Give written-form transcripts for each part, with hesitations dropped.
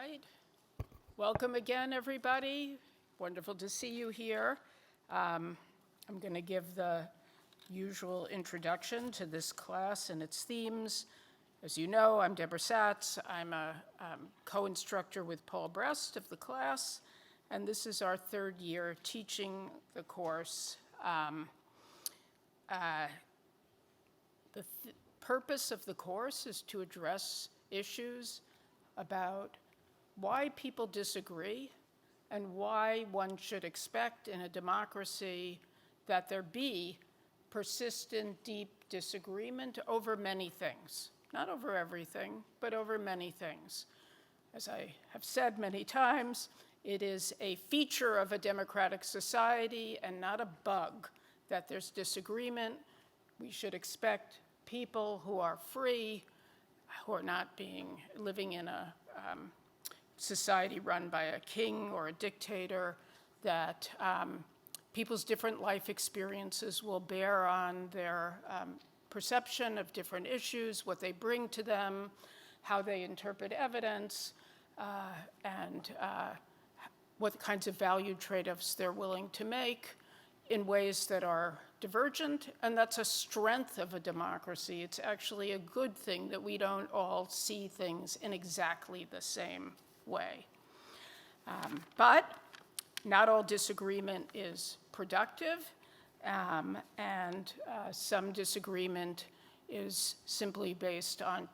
right. Welcome again, everybody. Wonderful to see you here. I'm going to give the usual introduction to this class and its themes. As you know, I'm Deborah Satz. I'm a co-instructor with Paul Brest of the class, and this is our third year teaching the course. The purpose of the course is to address issues about why people disagree and why one should expect in a democracy that there be persistent, deep disagreement over many things. Not over everything, but over many things. As I have said many times, it is a feature of a democratic society and not a bug that there's disagreement. We should expect people who are free, who are not living in a society run by a king or a dictator, that people's different life experiences will bear on their perception of different issues, what they bring to them, how they interpret evidence, and what kinds of value trade-offs they're willing to make in ways that are divergent, and that's a strength of a democracy. It's actually a good thing that we don't all see things in exactly the same way. But not all disagreement is productive, and some disagreement is simply based on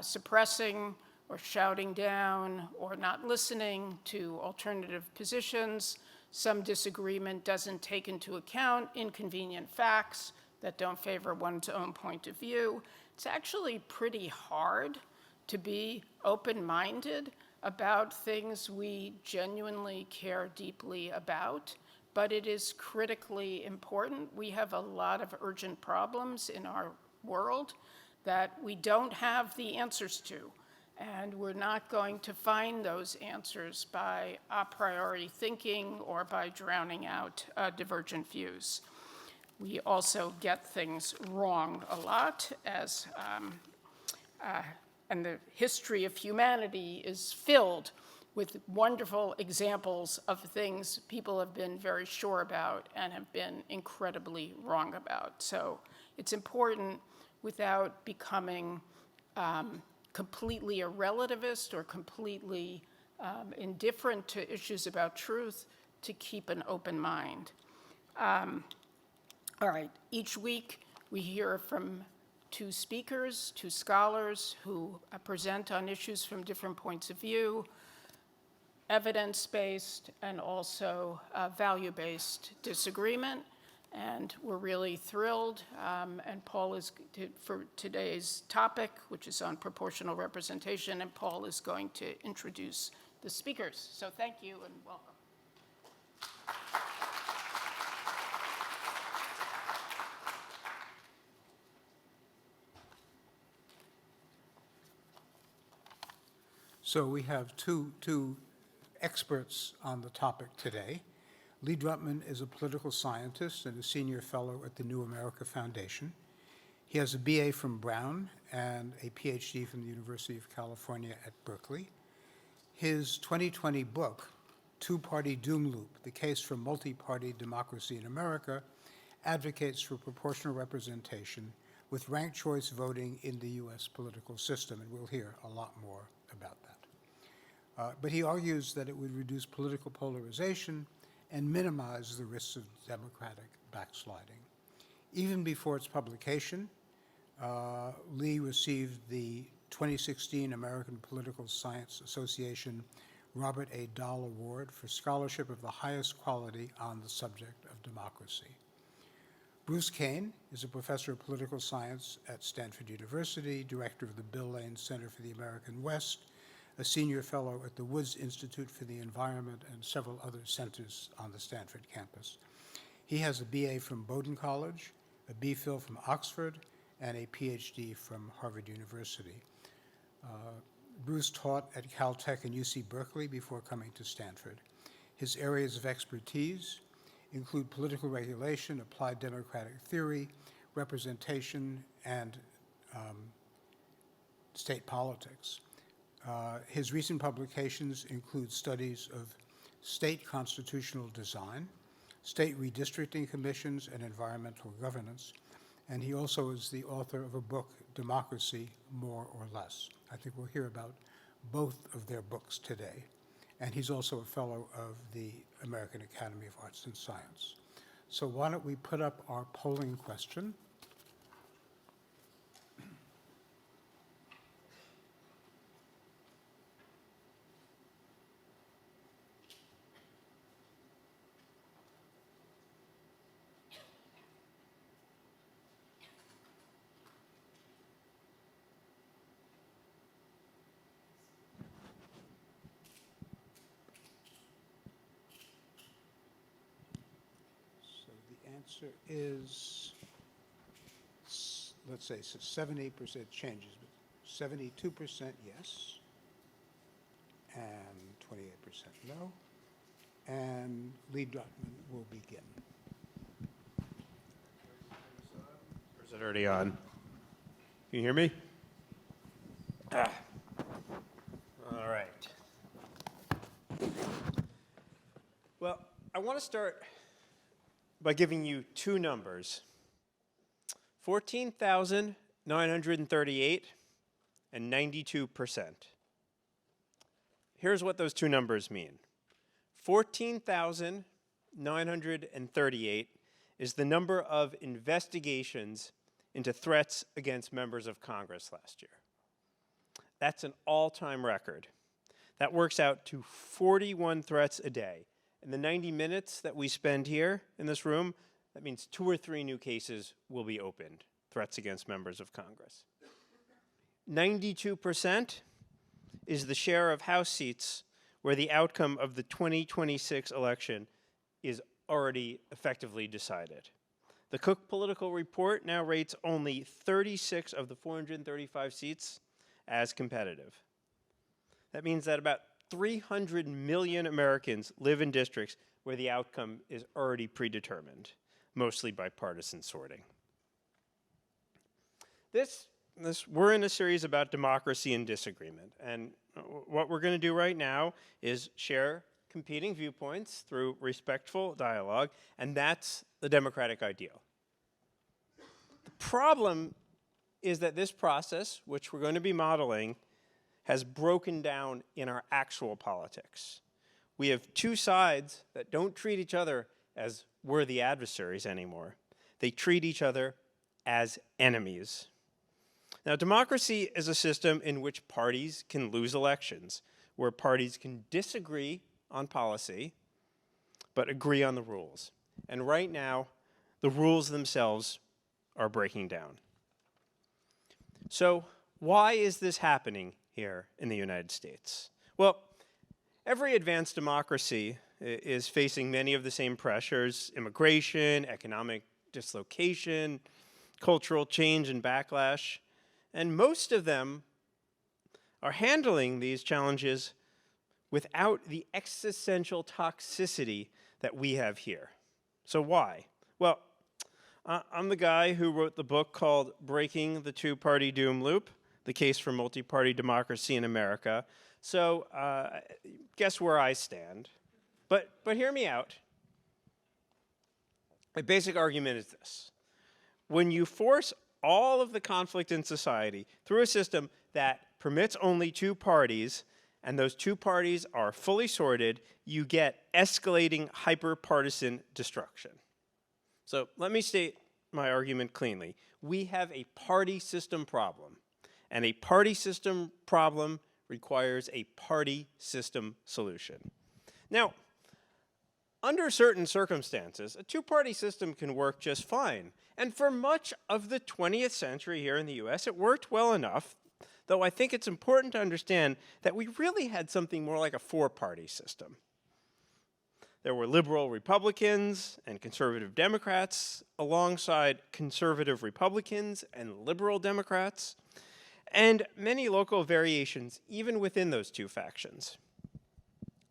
suppressing or shouting down or not listening to alternative positions. Some disagreement doesn't take into account inconvenient facts that don't favor one's own point of view. It's actually pretty hard to be open-minded about things we genuinely care deeply about, but it is critically important. We have a lot of urgent problems in our world that we don't have the answers to. And we're not going to find those answers by a priori thinking or by drowning out divergent views. We also get things wrong a lot, and the history of humanity is filled with wonderful examples of things people have been very sure about and have been incredibly wrong about. So it's important, without becoming completely a relativist or completely indifferent to issues about truth, to keep an open mind. All right, each week we hear from two speakers, two scholars who present on issues from different points of view, evidence-based and also value-based disagreement. And we're really thrilled, and Paul is, for today's topic, which is on proportional representation, and Paul is going to introduce the speakers. So thank you and welcome. So we have two experts on the topic today. Lee Drutman is a political scientist and a senior fellow at the New America Foundation. He has a BA from Brown and a PhD from the University of California at Berkeley. His 2020 book, Two-Party Doom Loop, The Case for Multi-Party Democracy in America, advocates for proportional representation with ranked choice voting in the US political system, and we'll hear a lot more about that. But he argues that it would reduce political polarization and minimize the risks of democratic backsliding. Even before its publication, Lee received the 2016 American Political Science Association Robert A. Dahl Award for scholarship of the highest quality on the subject of democracy. Bruce Kane is a professor of political science at Stanford University, director of the Bill Lane Center for the American West, a senior fellow at the Woods Institute for the Environment, and several other centers on the Stanford campus. He has a BA from Bowdoin College, a BPhil from Oxford, and a PhD from Harvard University. Bruce taught at Caltech and UC Berkeley before coming to Stanford. His areas of expertise include political regulation, applied democratic theory, representation, and state politics. His recent publications include studies of state constitutional design, state redistricting commissions, and environmental governance. And he also is the author of a book, Democracy, More or Less. I think we'll hear about both of their books today. And he's also a fellow of the American Academy of Arts and Science. So why don't we put up our polling question? So the answer is, let's say, so 78% changes, but 72% yes, and 28% no. And Lee Drutman will begin. Or is it already on? Can you hear me? All right. Well, I want to start by giving you two numbers, 14,938 and 92%. Here's what those two numbers mean. 14,938 is the number of investigations into threats against members of Congress last year. That's an all-time record. That works out to 41 threats a day. In the 90 minutes that we spend here in this room, that means 2 or 3 new cases will be opened, threats against members of Congress. 92% is the share of House seats where the outcome of the 2026 election is already effectively decided. The Cook Political Report now rates only 36 of the 435 seats as competitive. That means that about 300 million Americans live in districts where the outcome is already predetermined, mostly by partisan sorting. We're in a series about democracy and disagreement, and what we're going to do right now is share competing viewpoints through respectful dialogue, and that's the democratic ideal. The problem is that this process, which we're going to be modeling, has broken down in our actual politics. We have two sides that don't treat each other as worthy adversaries anymore. They treat each other as enemies. Now, democracy is a system in which parties can lose elections, where parties can disagree on policy, but agree on the rules. And right now, the rules themselves are breaking down. So, why is this happening here in the United States? Well, every advanced democracy is facing many of the same pressures: immigration, economic dislocation, cultural change and backlash. And most of them are handling these challenges without the existential toxicity that we have here. So why? Well, I'm the guy who wrote the book called Breaking the Two-Party Doom Loop: The Case for Multi-Party Democracy in America. So guess where I stand. But hear me out. My basic argument is this: when you force all of the conflict in society through a system that permits only two parties, and those two parties are fully sorted, you get escalating hyper-partisan destruction. So let me state my argument cleanly. We have a party system problem, and a party system problem requires a party system solution. Now, under certain circumstances, a two-party system can work just fine. And for much of the 20th century here in the US, it worked well enough, though I think it's important to understand that we really had something more like a four-party system. There were liberal Republicans and conservative Democrats alongside conservative Republicans and liberal Democrats, and many local variations even within those two factions.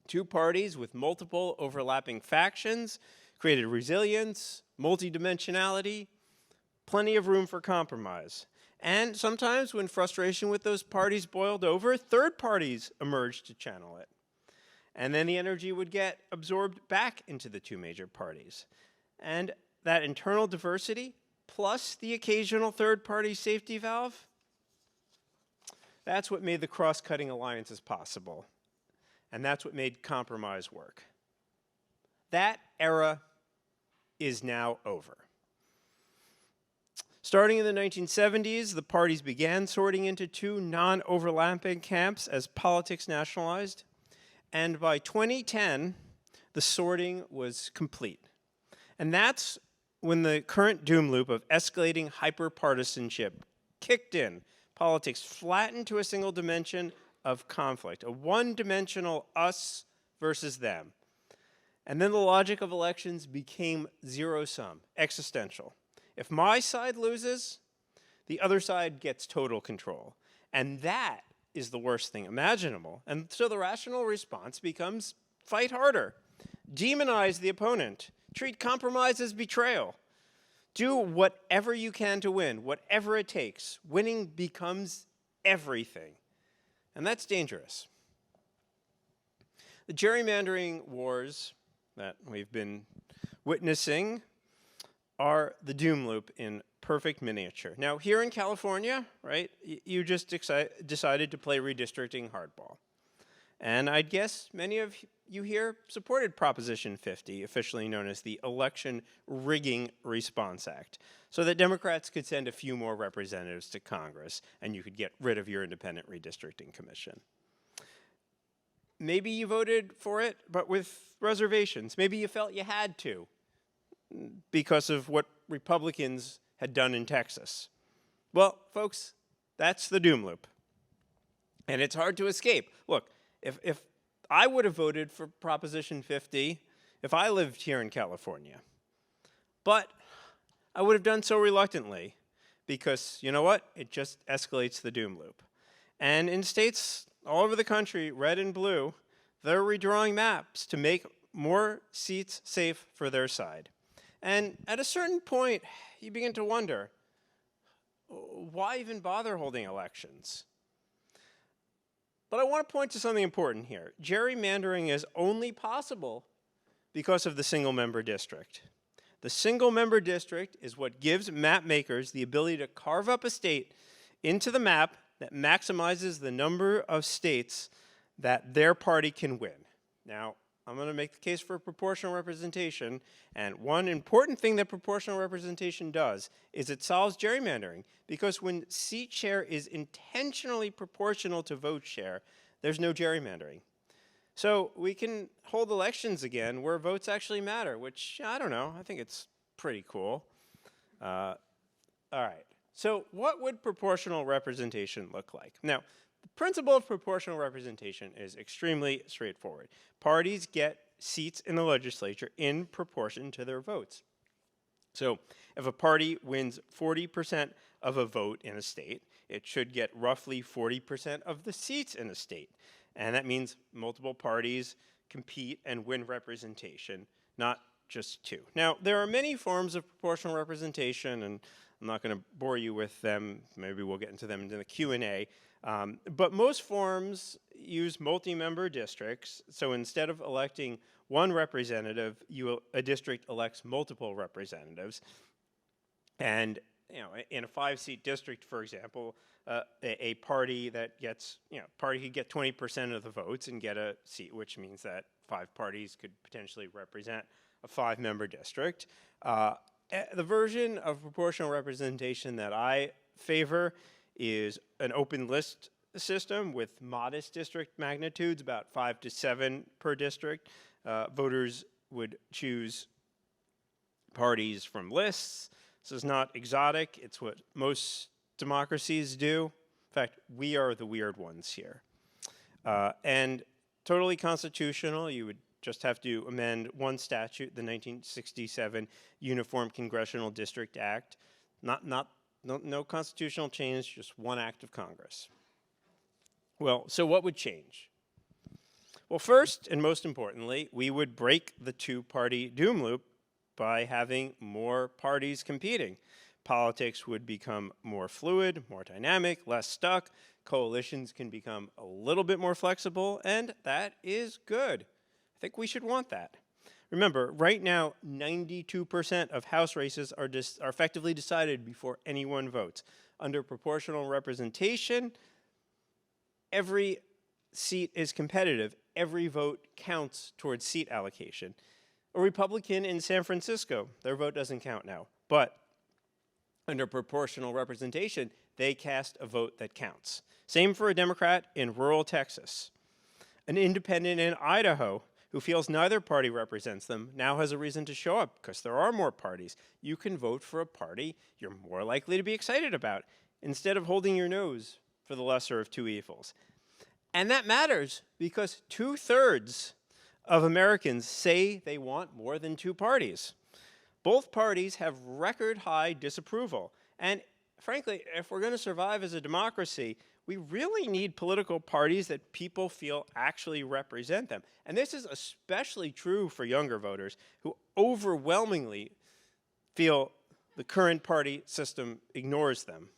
Two parties with multiple overlapping factions created resilience, multidimensionality, plenty of room for compromise. And sometimes when frustration with those parties boiled over, third parties emerged to channel it. And then the energy would get absorbed back into the two major parties. And that internal diversity, plus the occasional third-party safety valve, that's what made the cross-cutting alliances possible. And that's what made compromise work. That era is now over. Starting in the 1970s, the parties began sorting into two non-overlapping camps as politics nationalized. And by 2010, the sorting was complete. And that's when the current doom loop of escalating hyper-partisanship kicked in. Politics flattened to a single dimension of conflict, a one-dimensional us versus them. And then the logic of elections became zero-sum, existential. If my side loses, the other side gets total control. And that is the worst thing imaginable. And so the rational response becomes fight harder, demonize the opponent, treat compromise as betrayal. Do whatever you can to win, whatever it takes. Winning becomes everything. And that's dangerous. The gerrymandering wars that we've been witnessing are the doom loop in perfect miniature. Now, here in California, right, you just decided to play redistricting hardball. And I'd guess many of you here supported Proposition 50, officially known as the Election Rigging Response Act, so that Democrats could send a few more representatives to Congress and you could get rid of your independent redistricting commission. Maybe you voted for it, but with reservations. Maybe you felt you had to because of what Republicans had done in Texas. Well, folks, that's the doom loop. And it's hard to escape. Look, if I would have voted for Proposition 50 if I lived here in California, but I would have done so reluctantly because, you know what? It just escalates the doom loop. And in states all over the country, red and blue, they're redrawing maps to make more seats safe for their side. And at a certain point, you begin to wonder, why even bother holding elections? But I want to point to something important here. Gerrymandering is only possible because of the single-member district. The single-member district is what gives map makers the ability to carve up a state into the map that maximizes the number of states that their party can win. Now, I'm going to make the case for proportional representation, and one important thing that proportional representation does is it solves gerrymandering, because when seat share is intentionally proportional to vote share, there's no gerrymandering. So we can hold elections again where votes actually matter, which, I don't know, I think it's pretty cool. All right, so what would proportional representation look like? Now, the principle of proportional representation is extremely straightforward. Parties get seats in the legislature in proportion to their votes. So if a party wins 40% of a vote in a state, it should get roughly 40% of the seats in a state. And that means multiple parties compete and win representation, not just two. Now, there are many forms of proportional representation, and I'm not going to bore you with them. Maybe we'll get into them in the Q&A. But most forms use multi-member districts. So instead of electing one representative, a district elects multiple representatives. And in a 5-seat district, for example, a party that gets, party could get 20% of the votes and get a seat, which means that 5 parties could potentially represent a 5-member district. The version of proportional representation that I favor is an open list system with modest district magnitudes, about 5 to 7 per district. Voters would choose parties from lists. This is not exotic. It's what most democracies do. In fact, we are the weird ones here. And totally constitutional, you would just have to amend one statute, the 1967 Uniform Congressional District Act. No constitutional change, just one act of Congress. Well, so what would change? Well, first and most importantly, we would break the two-party doom loop by having more parties competing. Politics would become more fluid, more dynamic, less stuck. Coalitions can become a little bit more flexible, and that is good. I think we should want that. Remember, right now, 92% of House races are effectively decided before anyone votes. Under proportional representation, every seat is competitive. Every vote counts towards seat allocation. A Republican in San Francisco, their vote doesn't count now. But under proportional representation, they cast a vote that counts. Same for a Democrat in rural Texas. An independent in Idaho who feels neither party represents them now has a reason to show up because there are more parties. You can vote for a party you're more likely to be excited about instead of holding your nose for the lesser of two evils. And that matters because 2/3 of Americans say they want more than two parties. Both parties have record high disapproval. And frankly, if we're going to survive as a democracy, we really need political parties that people feel actually represent them. And this is especially true for younger voters who overwhelmingly feel the current party system ignores them.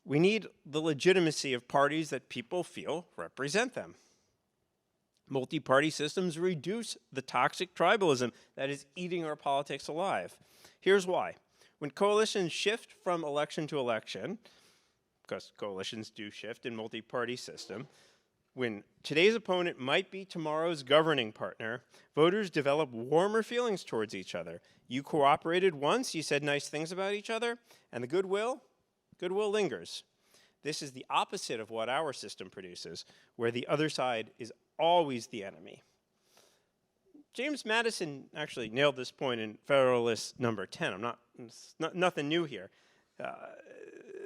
We need the legitimacy of parties that people feel represent them. Multi-party systems reduce the toxic tribalism that is eating our politics alive. Here's why. When coalitions shift from election to election, because coalitions do shift in multi-party system, when today's opponent might be tomorrow's governing partner, voters develop warmer feelings towards each other. You cooperated once, you said nice things about each other, and the goodwill lingers. This is the opposite of what our system produces, where the other side is always the enemy. James Madison actually nailed this point in Federalist number 10. It's nothing new here.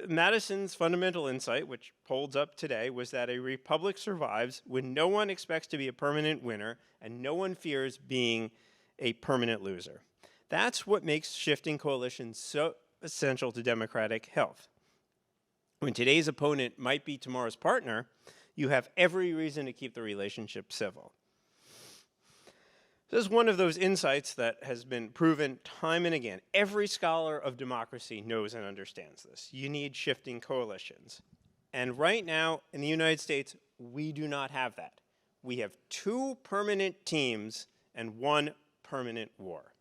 Madison's fundamental insight, which holds up today, was that a republic survives when no one expects to be a permanent winner and no one fears being a permanent loser. That's what makes shifting coalitions so essential to democratic health. When today's opponent might be tomorrow's partner, you have every reason to keep the relationship civil. This is one of those insights that has been proven time and again. Every scholar of democracy knows and understands this. You need shifting coalitions. And right now, in the United States, we do not have that. We have two permanent teams and one permanent war.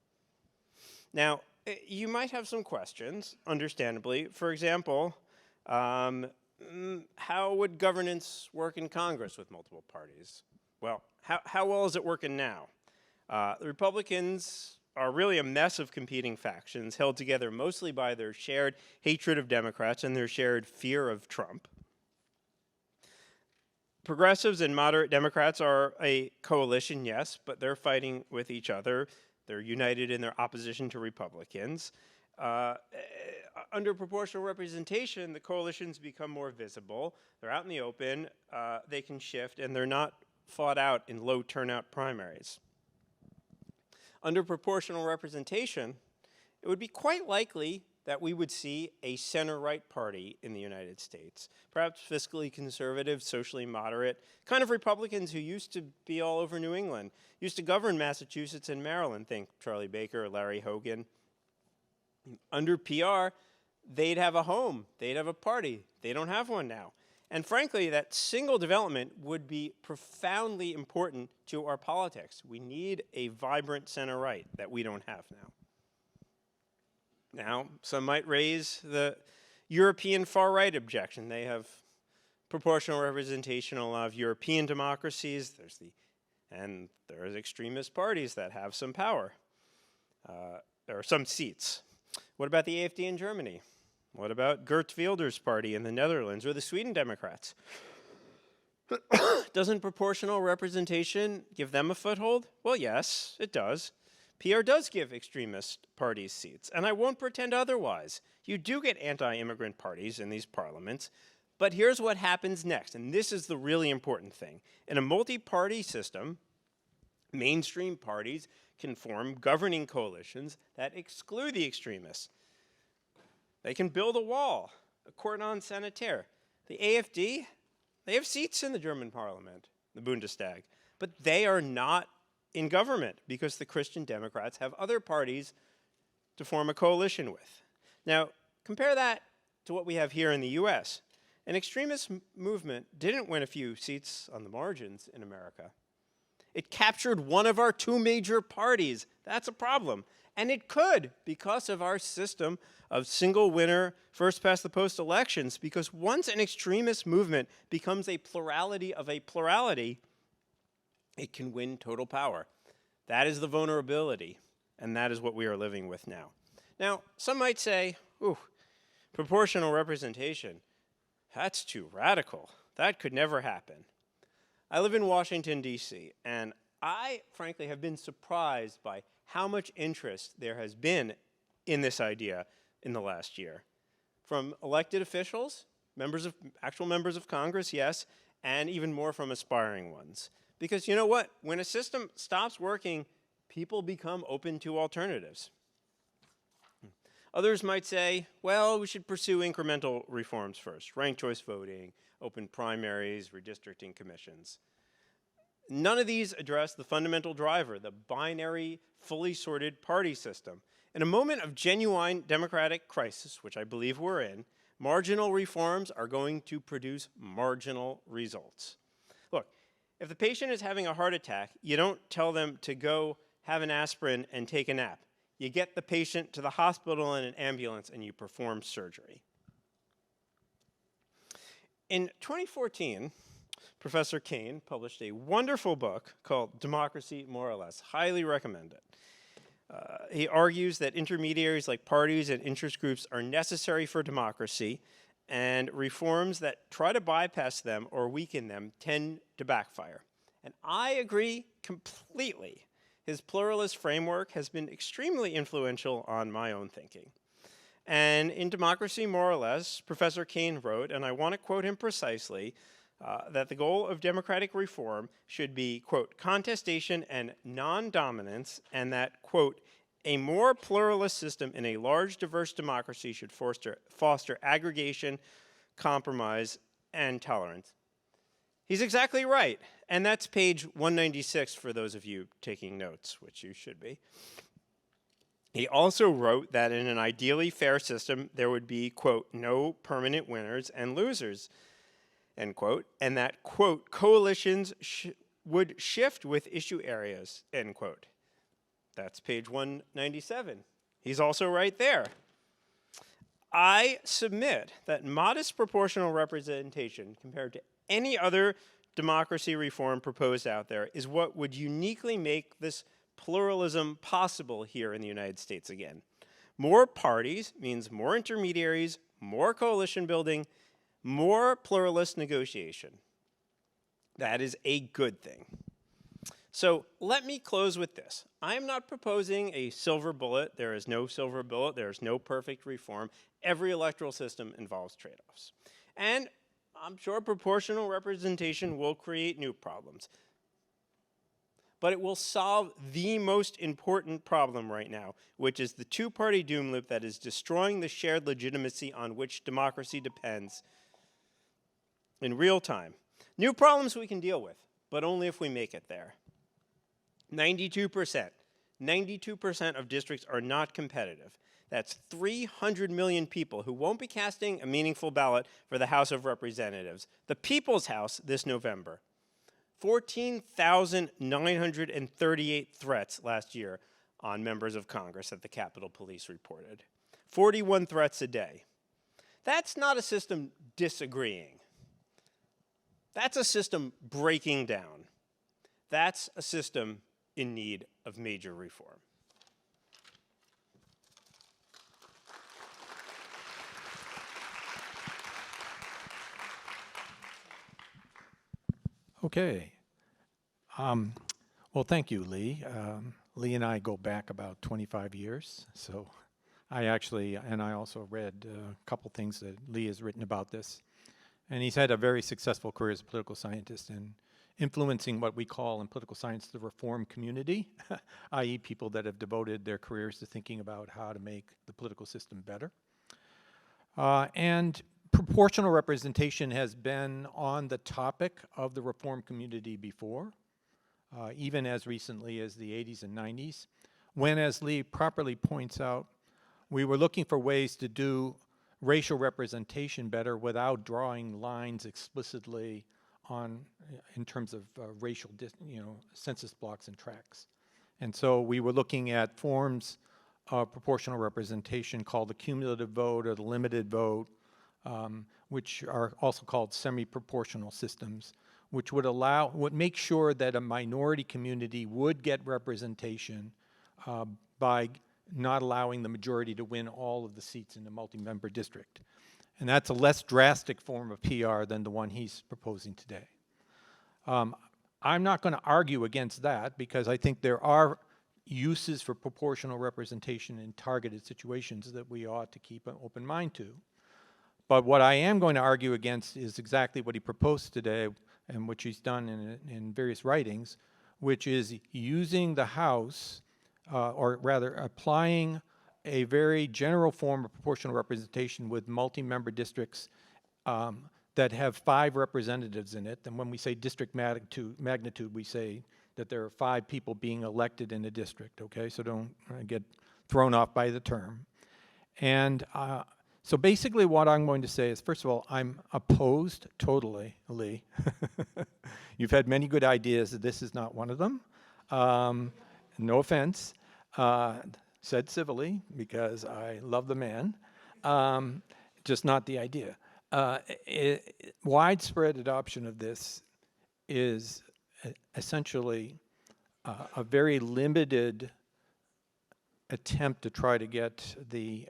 Now, you might have some questions, understandably. For example, how would governance work in Congress with multiple parties? Well, how well is it working now? The Republicans are really a mess of competing factions held together mostly by their shared hatred of Democrats and their shared fear of Trump. Progressives and moderate Democrats are a coalition, yes, but they're fighting with each other. They're united in their opposition to Republicans. Under proportional representation, the coalitions become more visible. They're out in the open, they can shift, and they're not fought out in low turnout primaries. Under proportional representation, it would be quite likely that we would see a center-right party in the United States, perhaps fiscally conservative, socially moderate, kind of Republicans who used to be all over New England, used to govern Massachusetts and Maryland, think Charlie Baker or Larry Hogan. Under PR, they'd have a home, they'd have a party. They don't have one now. And frankly, that single development would be profoundly important to our politics. We need a vibrant center-right that we don't have now. Now, some might raise the European far-right objection. They have proportional representation in a lot of European democracies. And there's extremist parties that have some power. There are some seats. What about the AfD in Germany? What about Geert Wilders' party in the Netherlands or the Sweden Democrats? Doesn't proportional representation give them a foothold? Well, yes, it does. PR does give extremist parties seats, and I won't pretend otherwise. You do get anti-immigrant parties in these parliaments, but here's what happens next, and this is the really important thing. In a multi-party system, mainstream parties can form governing coalitions that exclude the extremists. They can build a wall, a cordon sanitaire. The AfD, they have seats in the German parliament, the Bundestag, but they are not in government because the Christian Democrats have other parties to form a coalition with. Now, compare that to what we have here in the US. An extremist movement didn't win a few seats on the margins in America. It captured one of our two major parties. That's a problem. And it could because of our system of single winner, first past the post elections, because once an extremist movement becomes a plurality of a plurality, it can win total power. That is the vulnerability, and that is what we are living with now. Now, some might say, ooh, proportional representation, that's too radical. That could never happen. I live in Washington, D.C., and I, frankly, have been surprised by how much interest there has been in this idea in the last year. From elected officials, actual members of Congress, yes, and even more from aspiring ones. Because you know what? When a system stops working, people become open to alternatives. Others might say, well, we should pursue incremental reforms first, ranked choice voting, open primaries, redistricting commissions. None of these address the fundamental driver, the binary, fully sorted party system. In a moment of genuine democratic crisis, which I believe we're in, marginal reforms are going to produce marginal results. Look, if the patient is having a heart attack, you don't tell them to go have an aspirin and take a nap. You get the patient to the hospital in an ambulance and you perform surgery. In 2014, Professor Kane published a wonderful book called Democracy, More or Less. Highly recommend it. He argues that intermediaries like parties and interest groups are necessary for democracy, and reforms that try to bypass them or weaken them tend to backfire. And I agree completely. His pluralist framework has been extremely influential on my own thinking. And in Democracy, More or Less, Professor Kane wrote, and I want to quote him precisely, that the goal of democratic reform should be, quote, contestation and non-dominance, and that, quote, a more pluralist system in a large, diverse democracy should foster aggregation, compromise, and tolerance. He's exactly right, and that's page 196 for those of you taking notes, which you should be. He also wrote that in an ideally fair system, there would be, quote, no permanent winners and losers, end quote, and that, quote, coalitions would shift with issue areas, end quote. That's page 197. He's also right there. I submit that modest proportional representation compared to any other democracy reform proposed out there is what would uniquely make this pluralism possible here in the United States again. More parties means more intermediaries, more coalition building, more pluralist negotiation. That is a good thing. So let me close with this. I am not proposing a silver bullet. There is no silver bullet. There is no perfect reform. Every electoral system involves trade-offs. And I'm sure proportional representation will create new problems. But it will solve the most important problem right now, which is the two-party doom loop that is destroying the shared legitimacy on which democracy depends in real time. New problems we can deal with, but only if we make it there. 92% of districts are not competitive. That's 300 million people who won't be casting a meaningful ballot for the House of Representatives, the People's House, this November. 14,938 threats last year on members of Congress that the Capitol Police reported. 41 threats a day. That's not a system disagreeing. That's a system breaking down. That's a system in need of major reform. Okay. Well, thank you, Lee. Lee and I go back about 25 years, so I also read a couple things that Lee has written about this. And he's had a very successful career as a political scientist in influencing what we call in political science the reform community, i.e. people that have devoted their careers to thinking about how to make the political system better. And proportional representation has been on the topic of the reform community before, even as recently as the 80s and 90s, when, as Lee properly points out, we were looking for ways to do racial representation better without drawing lines explicitly on, in terms of racial, census blocks and tracts. And so we were looking at forms of proportional representation called the cumulative vote or the limited vote, which are also called semi-proportional systems, which would make sure that a minority community would get representation by not allowing the majority to win all of the seats in the multi-member district. And that's a less drastic form of PR than the one he's proposing today. I'm not going to argue against that because I think there are uses for proportional representation in targeted situations that we ought to keep an open mind to. But what I am going to argue against is exactly what he proposed today and which he's done in various writings, which is using the House, or rather applying a very general form of proportional representation with multi-member districts that have 5 representatives in it. And when we say district magnitude, we say that there are 5 people being elected in a district, okay? So don't get thrown off by the term. And so basically what I'm going to say is, first of all, I'm opposed totally, Lee. You've had many good ideas. This is not one of them. No offense. Said civilly, because I love the man. Just not the idea. Widespread adoption of this is essentially a very limited attempt to try to get the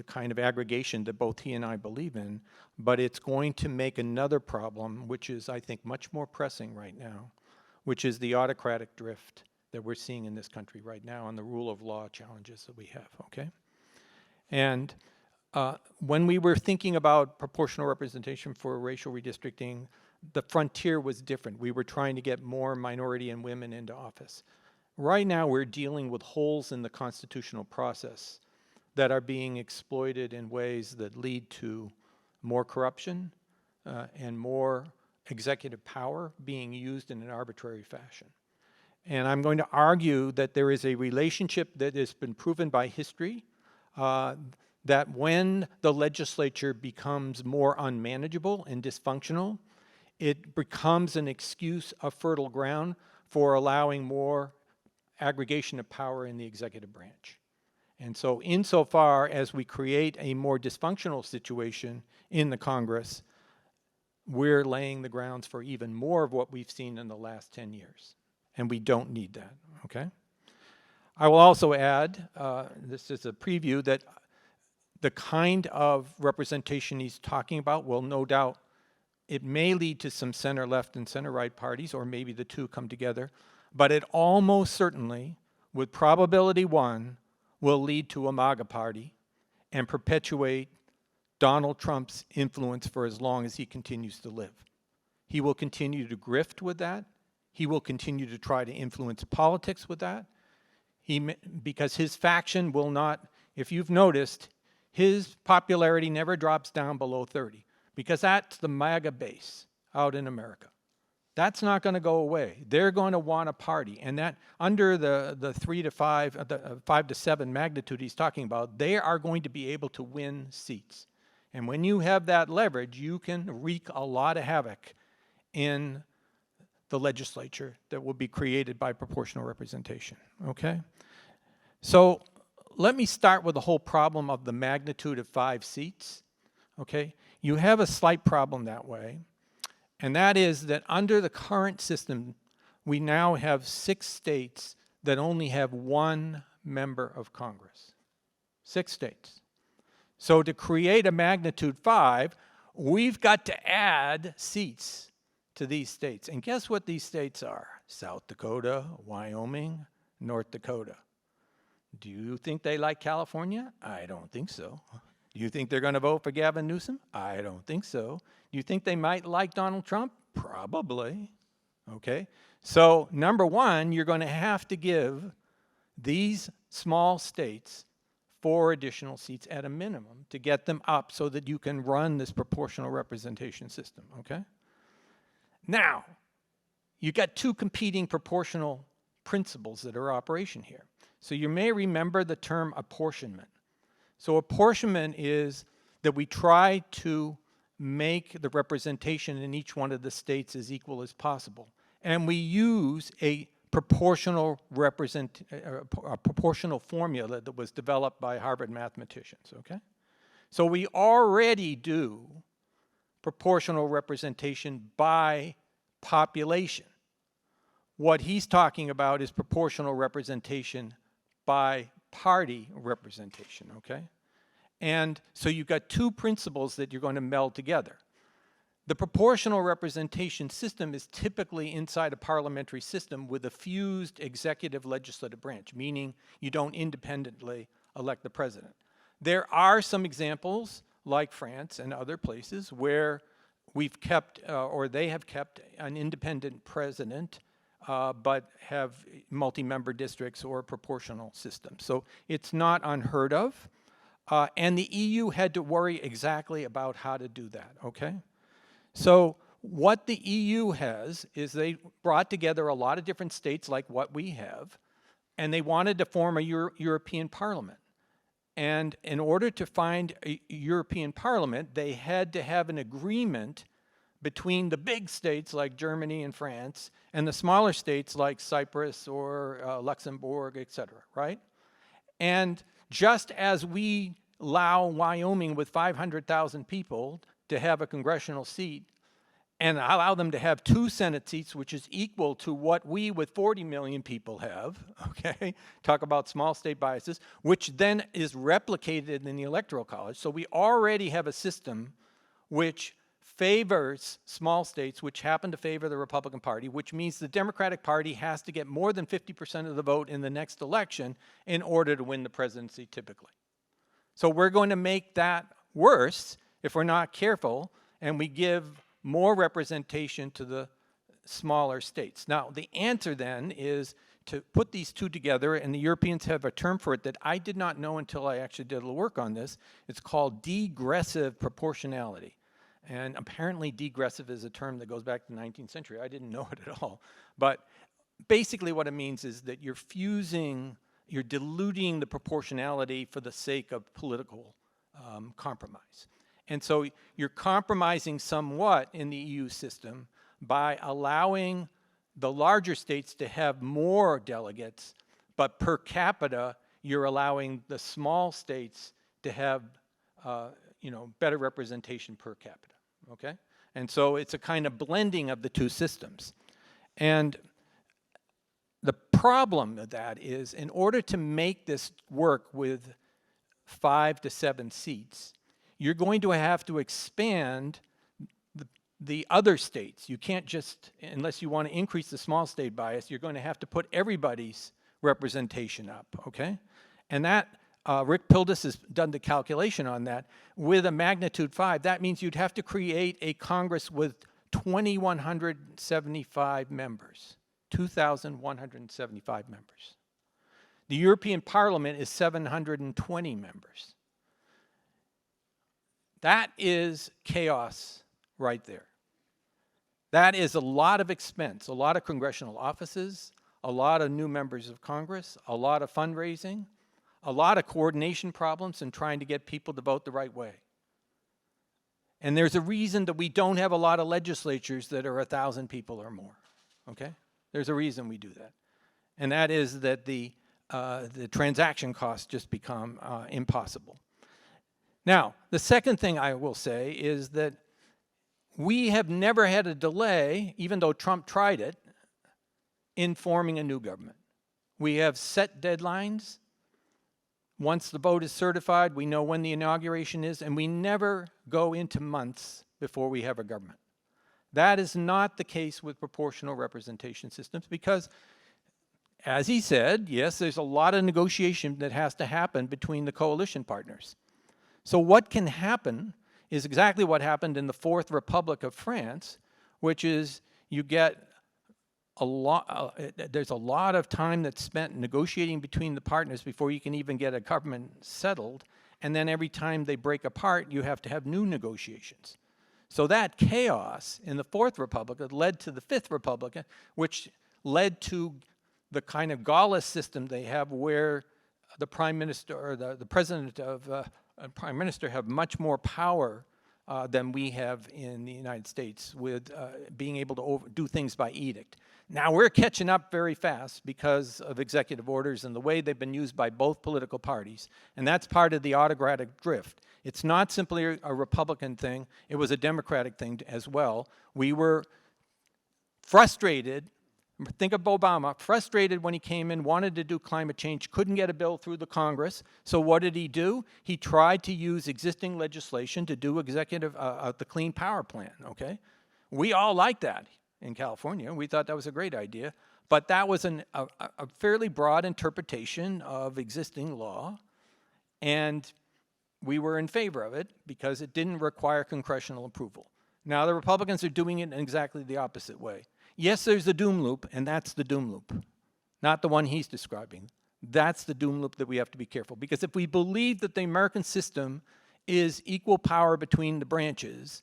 kind of aggregation that both he and I believe in, but it's going to make another problem, which is, I think, much more pressing right now, which is the autocratic drift that we're seeing in this country right now and the rule of law challenges that we have, okay? And when we were thinking about proportional representation for racial redistricting, the frontier was different. We were trying to get more minority and women into office. Right now, we're dealing with holes in the constitutional process that are being exploited in ways that lead to more corruption and more executive power being used in an arbitrary fashion. And I'm going to argue that there is a relationship that has been proven by history that when the legislature becomes more unmanageable and dysfunctional, it becomes an excuse, a fertile ground for allowing more aggregation of power in the executive branch. And so insofar as we create a more dysfunctional situation in the Congress, we're laying the grounds for even more of what we've seen in the last 10 years. And we don't need that, okay? I will also add, this is a preview, that the kind of representation he's talking about will no doubt, it may lead to some center-left and center-right parties, or maybe the two come together, but it almost certainly, with probability 1, will lead to a MAGA party and perpetuate Donald Trump's influence for as long as he continues to live. He will continue to grift with that. He will continue to try to influence politics with that. Because his faction will not, if you've noticed, his popularity never drops down below 30, because that's the MAGA base out in America. That's not going to go away. They're going to want a party, and that under the 3 to 5, the 5 to 7 magnitude he's talking about, they are going to be able to win seats. And when you have that leverage, you can wreak a lot of havoc in the legislature that will be created by proportional representation, okay? So let me start with the whole problem of the magnitude of 5 seats, okay? You have a slight problem that way, and that is that under the current system, we now have 6 states that only have 1 member of Congress. 6 states. So to create a magnitude 5, we've got to add seats to these states. And guess what these states are? South Dakota, Wyoming, North Dakota. Do you think they like California? I don't think so. Do you think they're going to vote for Gavin Newsom? I don't think so. Do you think they might like Donald Trump? Probably. Okay? So, number one, you're going to have to give these small states 4 additional seats at a minimum to get them up so that you can run this proportional representation system, okay? Now, you got 2 competing proportional principles that are in operation here. So you may remember the term apportionment. So apportionment is that we try to make the representation in each one of the states as equal as possible. And we use a proportional a proportional formula that was developed by Harvard mathematicians, okay? So we already do proportional representation by population. What he's talking about is proportional representation by party representation, okay? And so you've got two principles that you're going to meld together. The proportional representation system is typically inside a parliamentary system with a fused executive legislative branch, meaning you don't independently elect the president. There are some examples, like France and other places, where we've kept, or they have kept, an independent president, but have multi-member districts or proportional systems. So it's not unheard of. And the EU had to worry exactly about how to do that, okay? So what the EU has is they brought together a lot of different states like what we have, and they wanted to form a European Parliament. And in order to find a European Parliament, they had to have an agreement between the big states like Germany and France and the smaller states like Cyprus or Luxembourg, et cetera, right? And just as we allow Wyoming with 500,000 people to have a congressional seat and allow them to have 2 Senate seats, which is equal to what we with 40 million people have, okay? Talk about small state biases, which then is replicated in the Electoral College. So we already have a system which favors small states, which happen to favor the Republican Party, which means the Democratic Party has to get more than 50% of the vote in the next election in order to win the presidency typically. So we're going to make that worse if we're not careful and we give more representation to the smaller states. Now, the answer then is to put these two together, and the Europeans have a term for it that I did not know until I actually did a little work on this. It's called degressive proportionality. And apparently degressive is a term that goes back to the 19th century. I didn't know it at all. But basically what it means is that you're diluting the proportionality for the sake of political compromise. And so you're compromising somewhat in the EU system by allowing the larger states to have more delegates, but per capita, you're allowing the small states to have better representation per capita, okay? And so it's a kind of blending of the two systems. And the problem with that is, in order to make this work with 5 to 7 seats, you're going to have to expand the other states. You can't just, unless you want to increase the small state bias, you're going to have to put everybody's representation up, okay? And that, Rick Pildes has done the calculation on that. With a magnitude 5, that means you'd have to create a Congress with 2,175 members, 2,175 members. The European Parliament is 720 members. That is chaos right there. That is a lot of expense, a lot of congressional offices, a lot of new members of Congress, a lot of fundraising, a lot of coordination problems in trying to get people to vote the right way. And there's a reason that we don't have a lot of legislatures that are 1,000 people or more, okay? There's a reason we do that. And that is that the transaction costs just become impossible. Now, the second thing I will say is that we have never had a delay, even though Trump tried it, in forming a new government. We have set deadlines. Once the vote is certified, we know when the inauguration is, and we never go into months before we have a government. That is not the case with proportional representation systems because, as he said, yes, there's a lot of negotiation that has to happen between the coalition partners. So what can happen is exactly what happened in the Fourth Republic of France, which is you get there's a lot of time that's spent negotiating between the partners before you can even get a government settled, and then every time they break apart, you have to have new negotiations. So that chaos in the Fourth Republic led to the Fifth Republic, which led to the kind of Gaullist system they have where the prime minister or the president of prime minister have much more power than we have in the United States with being able to do things by edict. Now we're catching up very fast because of executive orders and the way they've been used by both political parties, and that's part of the autocratic drift. It's not simply a Republican thing, it was a Democratic thing as well. We were frustrated. Think of Obama, frustrated when he came in, wanted to do climate change, couldn't get a bill through the Congress. So what did he do? He tried to use existing legislation to do the Clean Power Plan, okay? We all liked that in California. We thought that was a great idea. But that was a fairly broad interpretation of existing law, and we were in favor of it because it didn't require congressional approval. Now the Republicans are doing it in exactly the opposite way. Yes, there's the doom loop, and that's the doom loop, not the one he's describing. That's the doom loop that we have to be careful, because if we believe that the American system is equal power between the branches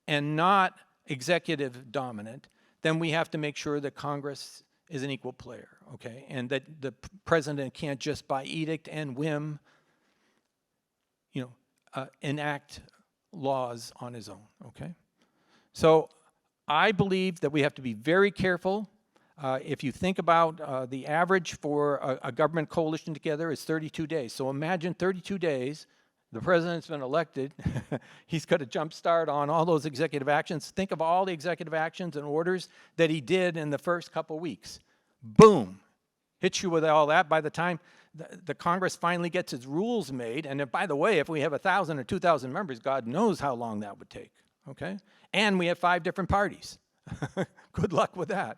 and not executive dominant, then we have to make sure that Congress is an equal player, okay? And that the president can't just by edict and whim, enact laws on his own, okay? So I believe that we have to be very careful. If you think about the average for a government coalition together is 32 days. So imagine 32 days, the president's been elected, he's got a jump start on all those executive actions. Think of all the executive actions and orders that he did in the first couple weeks. Boom, hits you with all that. By the time the Congress finally gets its rules made, and if, by the way, if we have 1,000 or 2,000 members, God knows how long that would take, okay? And we have 5 different parties. Good luck with that.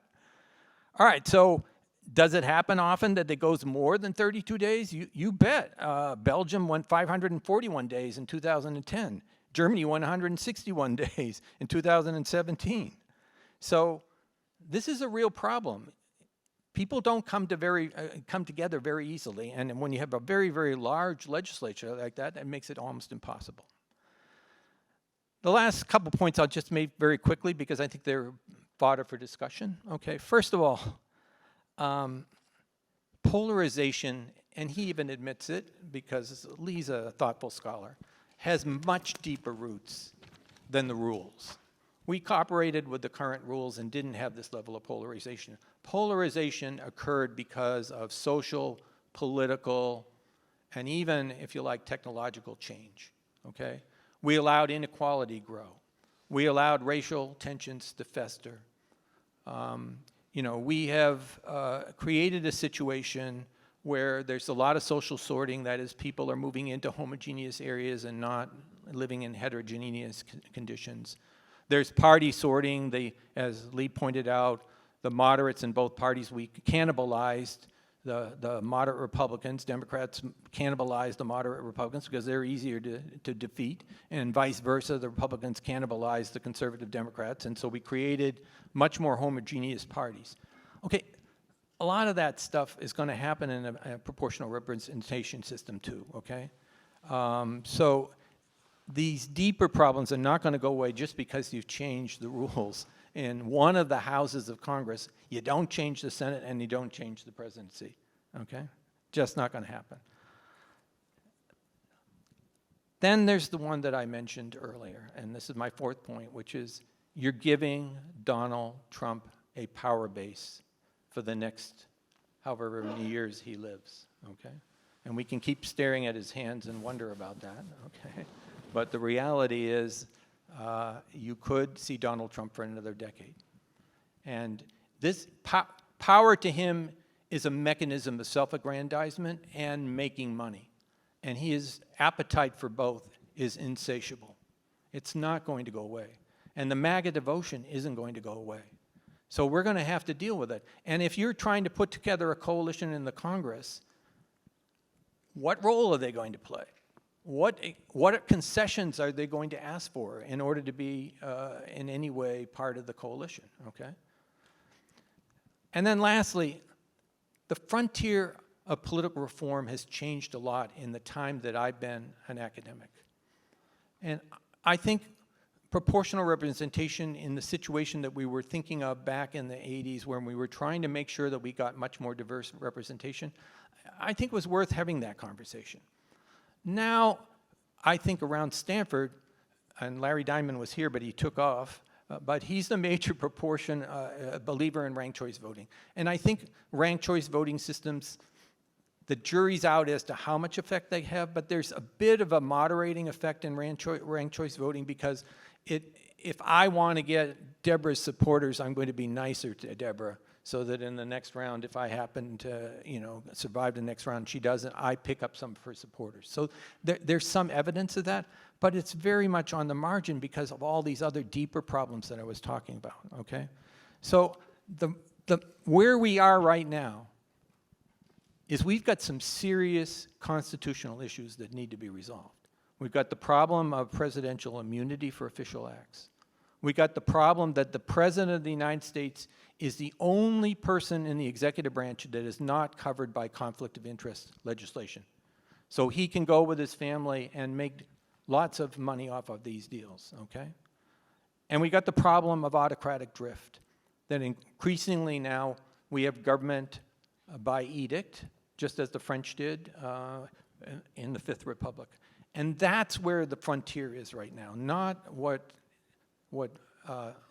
All right, so does it happen often that it goes more than 32 days? You bet. Belgium went 541 days in 2010. Germany went 161 days in 2017. So this is a real problem. People don't come together very easily, and when you have a very, very large legislature like that, it makes it almost impossible. The last couple points I'll just make very quickly because I think they're fodder for discussion. Okay, first of all, polarization, and he even admits it because Lee's a thoughtful scholar, has much deeper roots than the rules. We cooperated with the current rules and didn't have this level of polarization. Polarization occurred because of social, political, and even, if you like, technological change, okay? We allowed inequality grow. We allowed racial tensions to fester. We have created a situation where there's a lot of social sorting, that is, people are moving into homogeneous areas and not living in heterogeneous conditions. There's party sorting. As Lee pointed out, the moderates in both parties, we cannibalized the moderate Republicans. Democrats cannibalized the moderate Republicans because they're easier to defeat, and vice versa, the Republicans cannibalized the conservative Democrats, and so we created much more homogeneous parties. Okay, a lot of that stuff is going to happen in a proportional representation system too, okay? So these deeper problems are not going to go away just because you've changed the rules in one of the houses of Congress. You don't change the Senate and you don't change the presidency, okay? Just not going to happen. Then there's the one that I mentioned earlier, and this is my 4th point, which is you're giving Donald Trump a power base for the next however many years he lives, okay? And we can keep staring at his hands and wonder about that, okay? But the reality is you could see Donald Trump for another decade. And this power to him is a mechanism of self-aggrandizement and making money. And his appetite for both is insatiable. It's not going to go away. And the MAGA devotion isn't going to go away. So we're going to have to deal with it. And if you're trying to put together a coalition in the Congress, what role are they going to play? What concessions are they going to ask for in order to be in any way part of the coalition, okay? And then lastly, the frontier of political reform has changed a lot in the time that I've been an academic. And I think proportional representation in the situation that we were thinking of back in the 80s when we were trying to make sure that we got much more diverse representation, I think it was worth having that conversation. Now, I think around Stanford, and Larry Diamond was here, but he took off, but he's the major proportion believer in ranked choice voting. And I think ranked choice voting systems, the jury's out as to how much effect they have, but there's a bit of a moderating effect in ranked choice voting, because if I want to get Deborah's supporters, I'm going to be nicer to Deborah, so that in the next round, if I happen to, survive the next round, she doesn't, I pick up some of her supporters. So there's some evidence of that, but it's very much on the margin because of all these other deeper problems that I was talking about, okay? So where we are right now is we've got some serious constitutional issues that need to be resolved. We've got the problem of presidential immunity for official acts. We got the problem that the President of the United States is the only person in the executive branch that is not covered by conflict of interest legislation. So he can go with his family and make lots of money off of these deals, okay? And we got the problem of autocratic drift, that increasingly now we have government by edict, just as the French did in the Fifth Republic. And that's where the frontier is right now, not what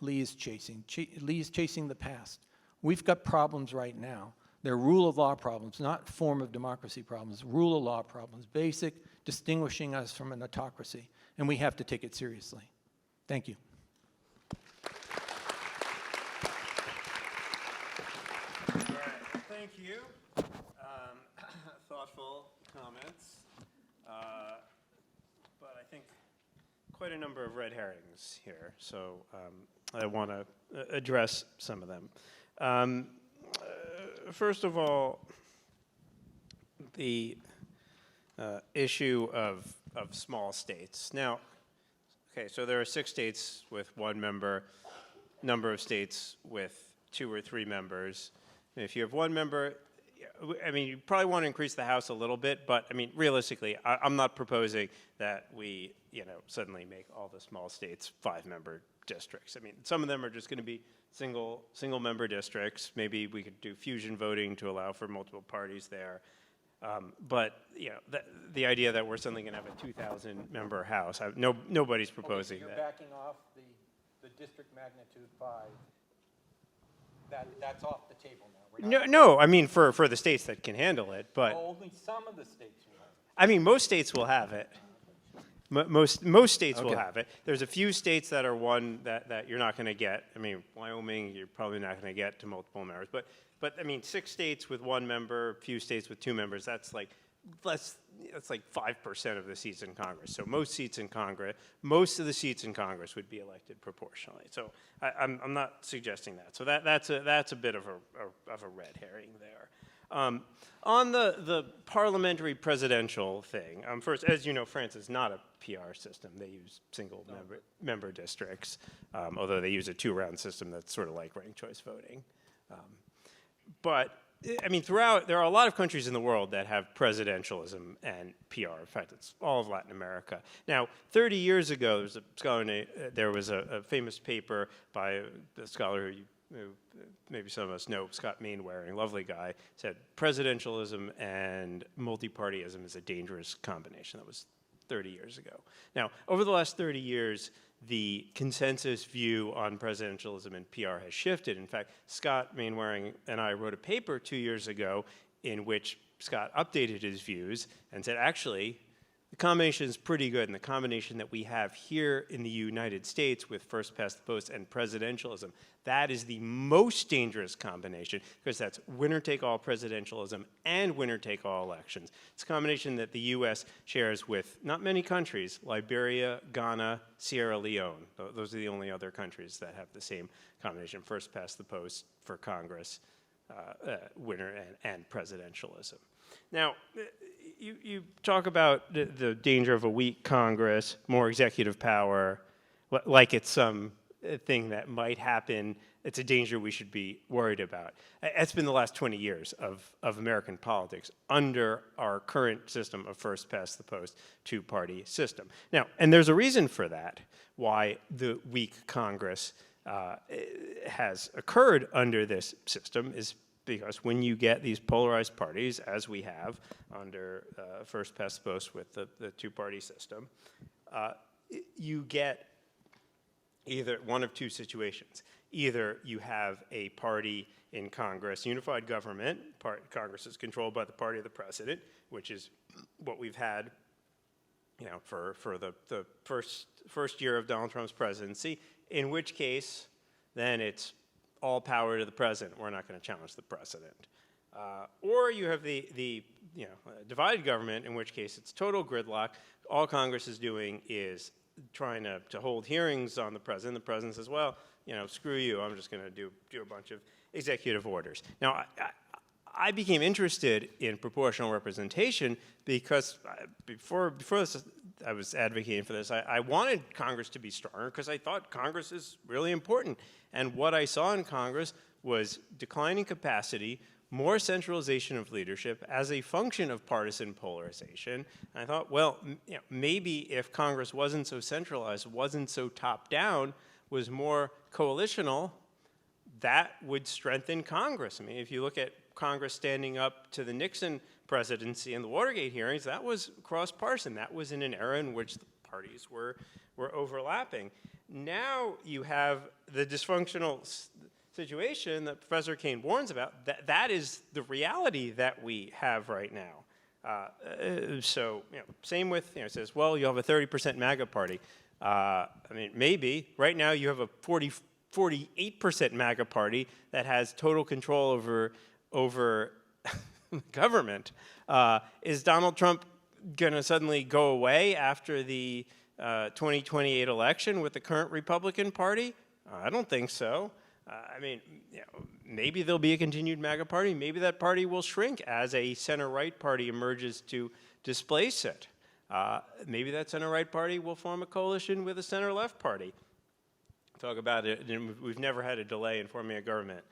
Lee is chasing. Lee is chasing the past. We've got problems right now. They're rule of law problems, not form of democracy problems, rule of law problems, basic distinguishing us from an autocracy. And we have to take it seriously. Thank you. All right, thank you. Thoughtful comments. But I think quite a number of red herrings here, so I want to address some of them. First of all, the issue of small states. Now, okay, so there are 6 states with 1 member, number of states with 2 or 3 members. And if you have 1 member, I mean, you probably want to increase the House a little bit, but I mean, realistically, I'm not proposing that we, suddenly make all the small states 5-member districts. I mean, some of them are just going to be single-member districts. Maybe we could do fusion voting to allow for multiple parties there. But the idea that we're suddenly going to have a 2,000-member House, nobody's proposing You're that. backing off the district magnitude 5. That's off the table now. No, I mean for the states that can handle it, but Only some of the states will have it. I mean most states will have it. Most states will have it. There's a few states that are one that you're not going to get. I mean, Wyoming, you're probably not going to get to multiple members. But I mean, 6 states with 1 member, few states with 2 members. That's like 5% of the seats in Congress. So most of the seats in Congress would be elected proportionally. So I'm not suggesting that. So that's a bit of a red herring there. On the parliamentary presidential thing, first, as you know, France is not a PR system. They use member districts, although they use a 2-round system that's sort of like ranked choice voting. But I mean, there are a lot of countries in the world that have presidentialism and PR. In fact, it's all of Latin America. Now, 30 years ago, there was a famous paper by a scholar who maybe some of us know, Scott Mainwaring, lovely guy, said presidentialism and multi-partyism is a dangerous combination. That was 30 years ago. Now, over the last 30 years, the consensus view on presidentialism and PR has shifted. In fact, Scott Mainwaring and I wrote a paper 2 years ago in which Scott updated his views and said, actually, the combination is pretty good, and the combination that we have here in the United States with first past the post and presidentialism, that is the most dangerous combination because that's winner-take-all presidentialism and winner-take-all elections. It's a combination that the U.S. shares with not many countries, Liberia, Ghana, Sierra Leone. Those are the only other countries that have the same combination, first past the post for Congress, winner and presidentialism. Now, you talk about the danger of a weak Congress, more executive power, like it's some thing that might happen. It's a danger we should be worried about. It's been the last 20 years of American politics under our current system of first past the post, 2-party system. Now, and there's a reason for that, why the weak Congress has occurred under this system is because when you get these polarized parties, as we have under first past the post with the two-party system, you get either one of two situations. Either you have a party in Congress, unified government, Congress is controlled by the party of the president, which is what we've had, for the first year of Donald Trump's presidency, in which case, then it's all power to the president. We're not going to challenge the president. Or you have the divided government, in which case it's total gridlock. All Congress is doing is trying to hold hearings on the president. The president says, well, screw you, I'm just going to do a bunch of executive orders. Now, I became interested in proportional representation because before this, I was advocating for this. I wanted Congress to be stronger because I thought Congress is really important. And what I saw in Congress was declining capacity, more centralization of leadership as a function of partisan polarization. And I thought, well, maybe if Congress wasn't so centralized, wasn't so top-down, was more coalitional, that would strengthen Congress. I mean, if you look at Congress standing up to the Nixon presidency and the Watergate hearings, that was cross-partisan. That was in an era in which the parties were overlapping. Now you have the dysfunctional situation that Professor Kane warns about. That is the reality that we have right now. So, same with, it says, well, you have a 30% MAGA party. I mean, maybe. Right now you have a 48% MAGA party that has total control over government. Is Donald Trump going to suddenly go away after the 2028 election with the current Republican Party? I don't think so. I mean, maybe there'll be a continued MAGA party. Maybe that party will shrink as a center-right party emerges to displace it. Maybe that center-right party will form a coalition with a center-left party. Talk about it. We've never had a delay in forming a government.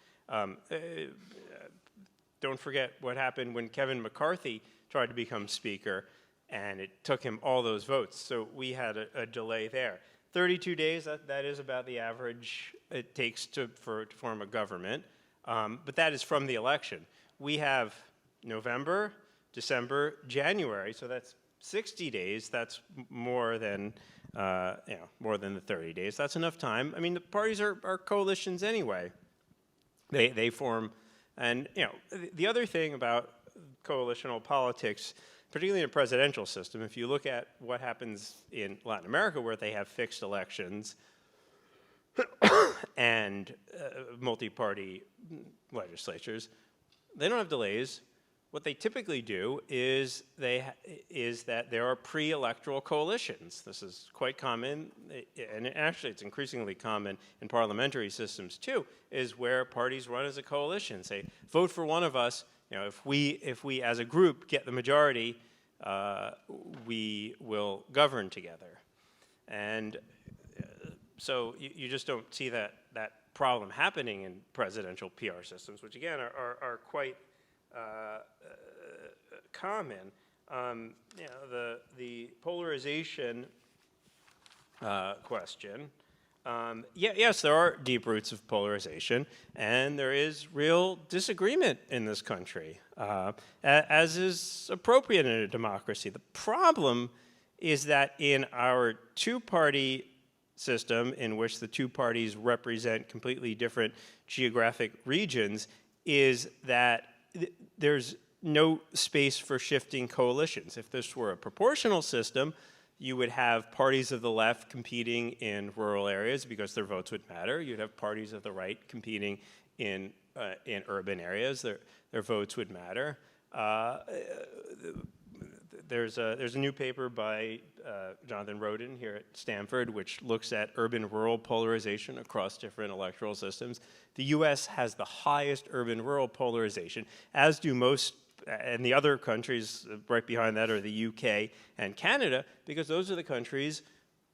Don't forget what happened when Kevin McCarthy tried to become Speaker, and it took him all those votes. So we had a delay there. 32 days, that is about the average it takes to form a government. But that is from the election. We have November, December, January, so that's 60 days. That's more than the 30 days. That's enough time. I mean, the parties are coalitions anyway. They form, and the other thing about coalitional politics, particularly in a presidential system, if you look at what happens in Latin America where they have fixed elections and multi-party legislatures, they don't have delays. What they typically do is that there are pre-electoral coalitions. This is quite common, and actually it's increasingly common in parliamentary systems too, is where parties run as a coalition, say, vote for one of us. If we as a group get the majority, we will govern together. And so you just don't see that problem happening in presidential PR systems, which again are quite common. The polarization question. Yes, there are deep roots of polarization, and there is real disagreement in this country, as is appropriate in a democracy. The problem is that in our two-party system, in which the two parties represent completely different geographic regions, is that there's no space for shifting coalitions. If this were a proportional system, you would have parties of the left competing in rural areas because their votes would matter. You'd have parties of the right competing in urban areas. Their votes would matter. There's a new paper by Jonathan Roden here at Stanford, which looks at urban-rural polarization across different electoral systems. The U.S. has the highest urban-rural polarization, as do most, and the other countries right behind that are the UK and Canada, because those are the countries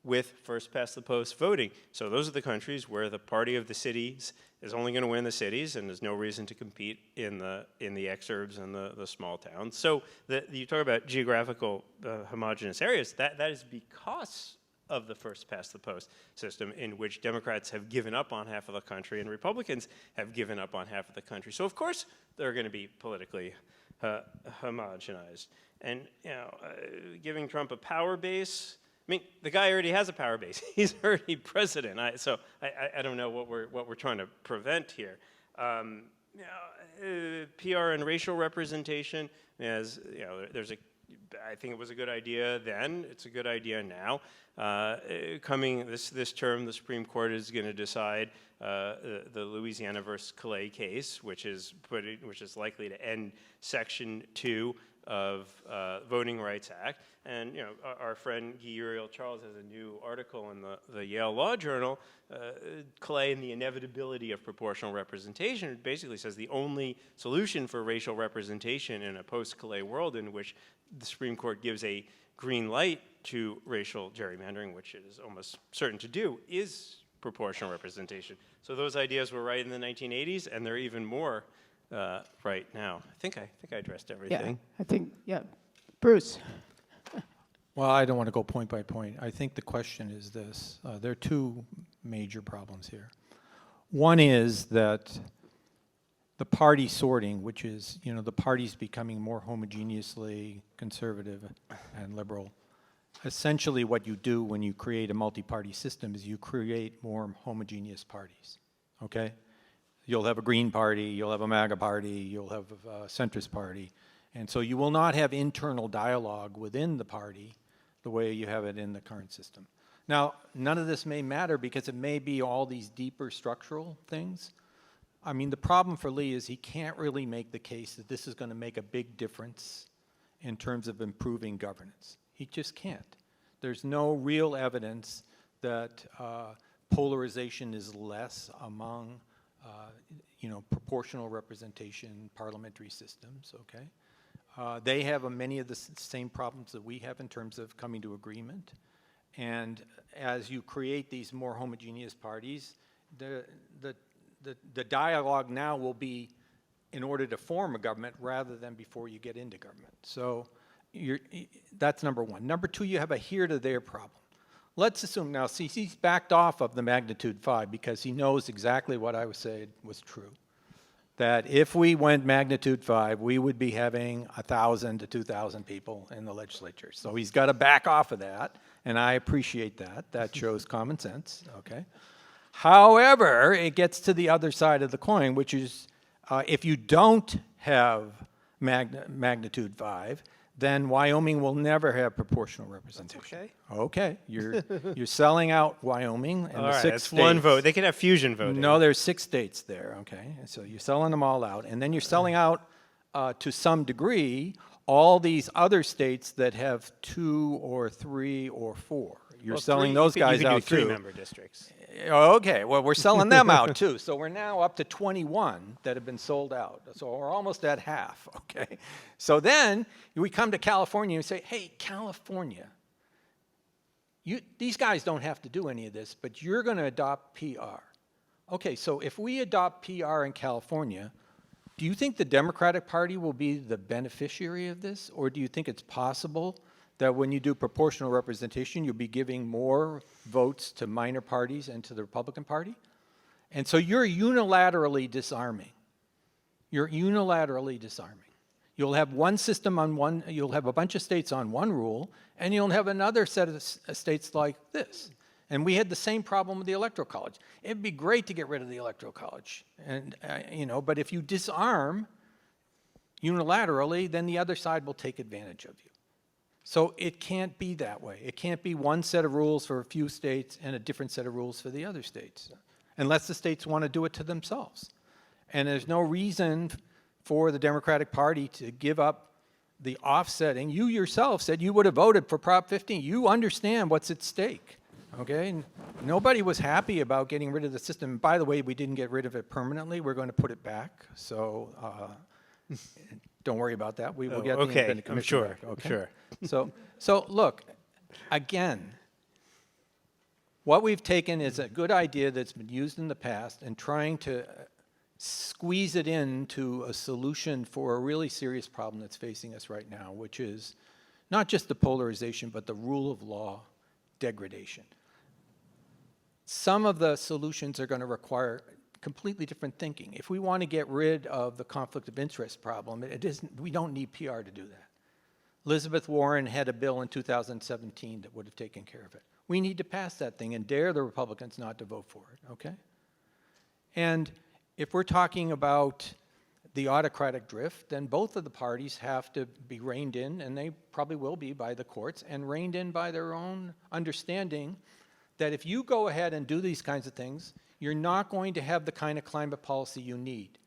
with first-past-the-post voting. So those are the countries where the party of the cities is only going to win the cities, and there's no reason to compete in the exurbs and the small towns. So you talk about geographical homogeneous areas. That is because of the first past the post system, in which Democrats have given up on half of the country and Republicans have given up on half of the country. So of course they're going to be politically homogenized. And giving Trump a power base, I mean, the guy already has a power base. He's already president. So I don't know what we're trying to prevent here. PR and racial representation, as I think it was a good idea then. It's a good idea now. Coming this term, the Supreme Court is going to decide the Louisiana versus Calais case, which is likely to end Section 2 of Voting Rights Act. And our friend Guy Uriel Charles has a new article in the Yale Law Journal, Clay and the Inevitability of Proportional Representation. It basically says the only solution for racial representation in a post-Calais world in which the Supreme Court gives a green light to racial gerrymandering, which it is almost certain to do, is proportional representation. So those ideas were right in the 1980s, and they're even more right now. I think I addressed everything. Bruce. Well, I don't want to go point by point. I think the question is this. There are two major problems here. One is that the party sorting, which is, the parties becoming more homogeneously conservative and liberal. Essentially what you do when you create a multi-party system is you create more homogeneous parties, okay? You'll have a Green Party, you'll have a MAGA Party, you'll have a centrist party. And so you will not have internal dialogue within the party the way you have it in the current system. Now, none of this may matter because it may be all these deeper structural things. I mean, the problem for Lee is he can't really make the case that this is going to make a big difference in terms of improving governance. He just can't. There's no real evidence that polarization is less among, proportional representation parliamentary systems, okay? They have many of the same problems that we have in terms of coming to agreement. And as you create these more homogeneous parties, the dialogue now will be in order to form a government rather than before you get into government. So that's number one. Number two, you have a here to there problem. Let's assume now, see, he's backed off of the magnitude 5 because he knows exactly what I was saying was true. That if we went magnitude 5, we would be having 1,000 to 2,000 people in the legislature. So he's got to back off of that, and I appreciate that. That shows common sense, okay? However, it gets to the other side of the coin, which is if you don't have magnitude 5, then Wyoming will never have proportional representation. That's okay. You're selling out Wyoming and all the right, 6 that's states. one vote. They can have fusion voting. No, there's 6 states there, okay? And so you're selling them all out. And then you're selling out, to some degree, all these other states that have 2 or 3 or 4. You're selling those guys out too. You can do 3-member districts. Okay, well, we're selling them out too. So we're now up to 21 that have been sold out. So we're almost at half, okay? So then we come to California and say, hey, California, these guys don't have to do any of this, but you're going to adopt PR. Okay, so if we adopt PR in California, do you think the Democratic Party will be the beneficiary of this? Or do you think it's possible that when you do proportional representation, you'll be giving more votes to minor parties and to the Republican Party? And so you're unilaterally disarming. You're unilaterally disarming. You'll have one system on one, you'll have a bunch of states on one rule, and you'll have another set of states like this. And we had the same problem with the Electoral College. It'd be great to get rid of the Electoral College, and but if you disarm unilaterally, then the other side will take advantage of you. So it can't be that way. It can't be one set of rules for a few states and a different set of rules for the other states, unless the states want to do it to themselves. And there's no reason for the Democratic Party to give up the offsetting. You yourself said you would have voted for Prop 15. You understand what's at stake, okay? Nobody was happy about getting rid of the system. By the way, we didn't get rid of it permanently. We're going to put it back. So don't worry about that. We will get the independent commission back. Okay, sure. So look, again, what we've taken is a good idea that's been used in the past and trying to squeeze it into a solution for a really serious problem that's facing us right now, which is not just the polarization, but the rule of law degradation. Some of the solutions are going to require completely different thinking. If we want to get rid of the conflict of interest problem, we don't need PR to do that. Elizabeth Warren had a bill in 2017 that would have taken care of it. We need to pass that thing and dare the Republicans not to vote for it, okay? And if we're talking about the autocratic drift, then both of the parties have to be reined in, and they probably will be by the courts, and reined in by their own understanding that if you go ahead and do these kinds of things, you're not going to have the kind of climate policy you need.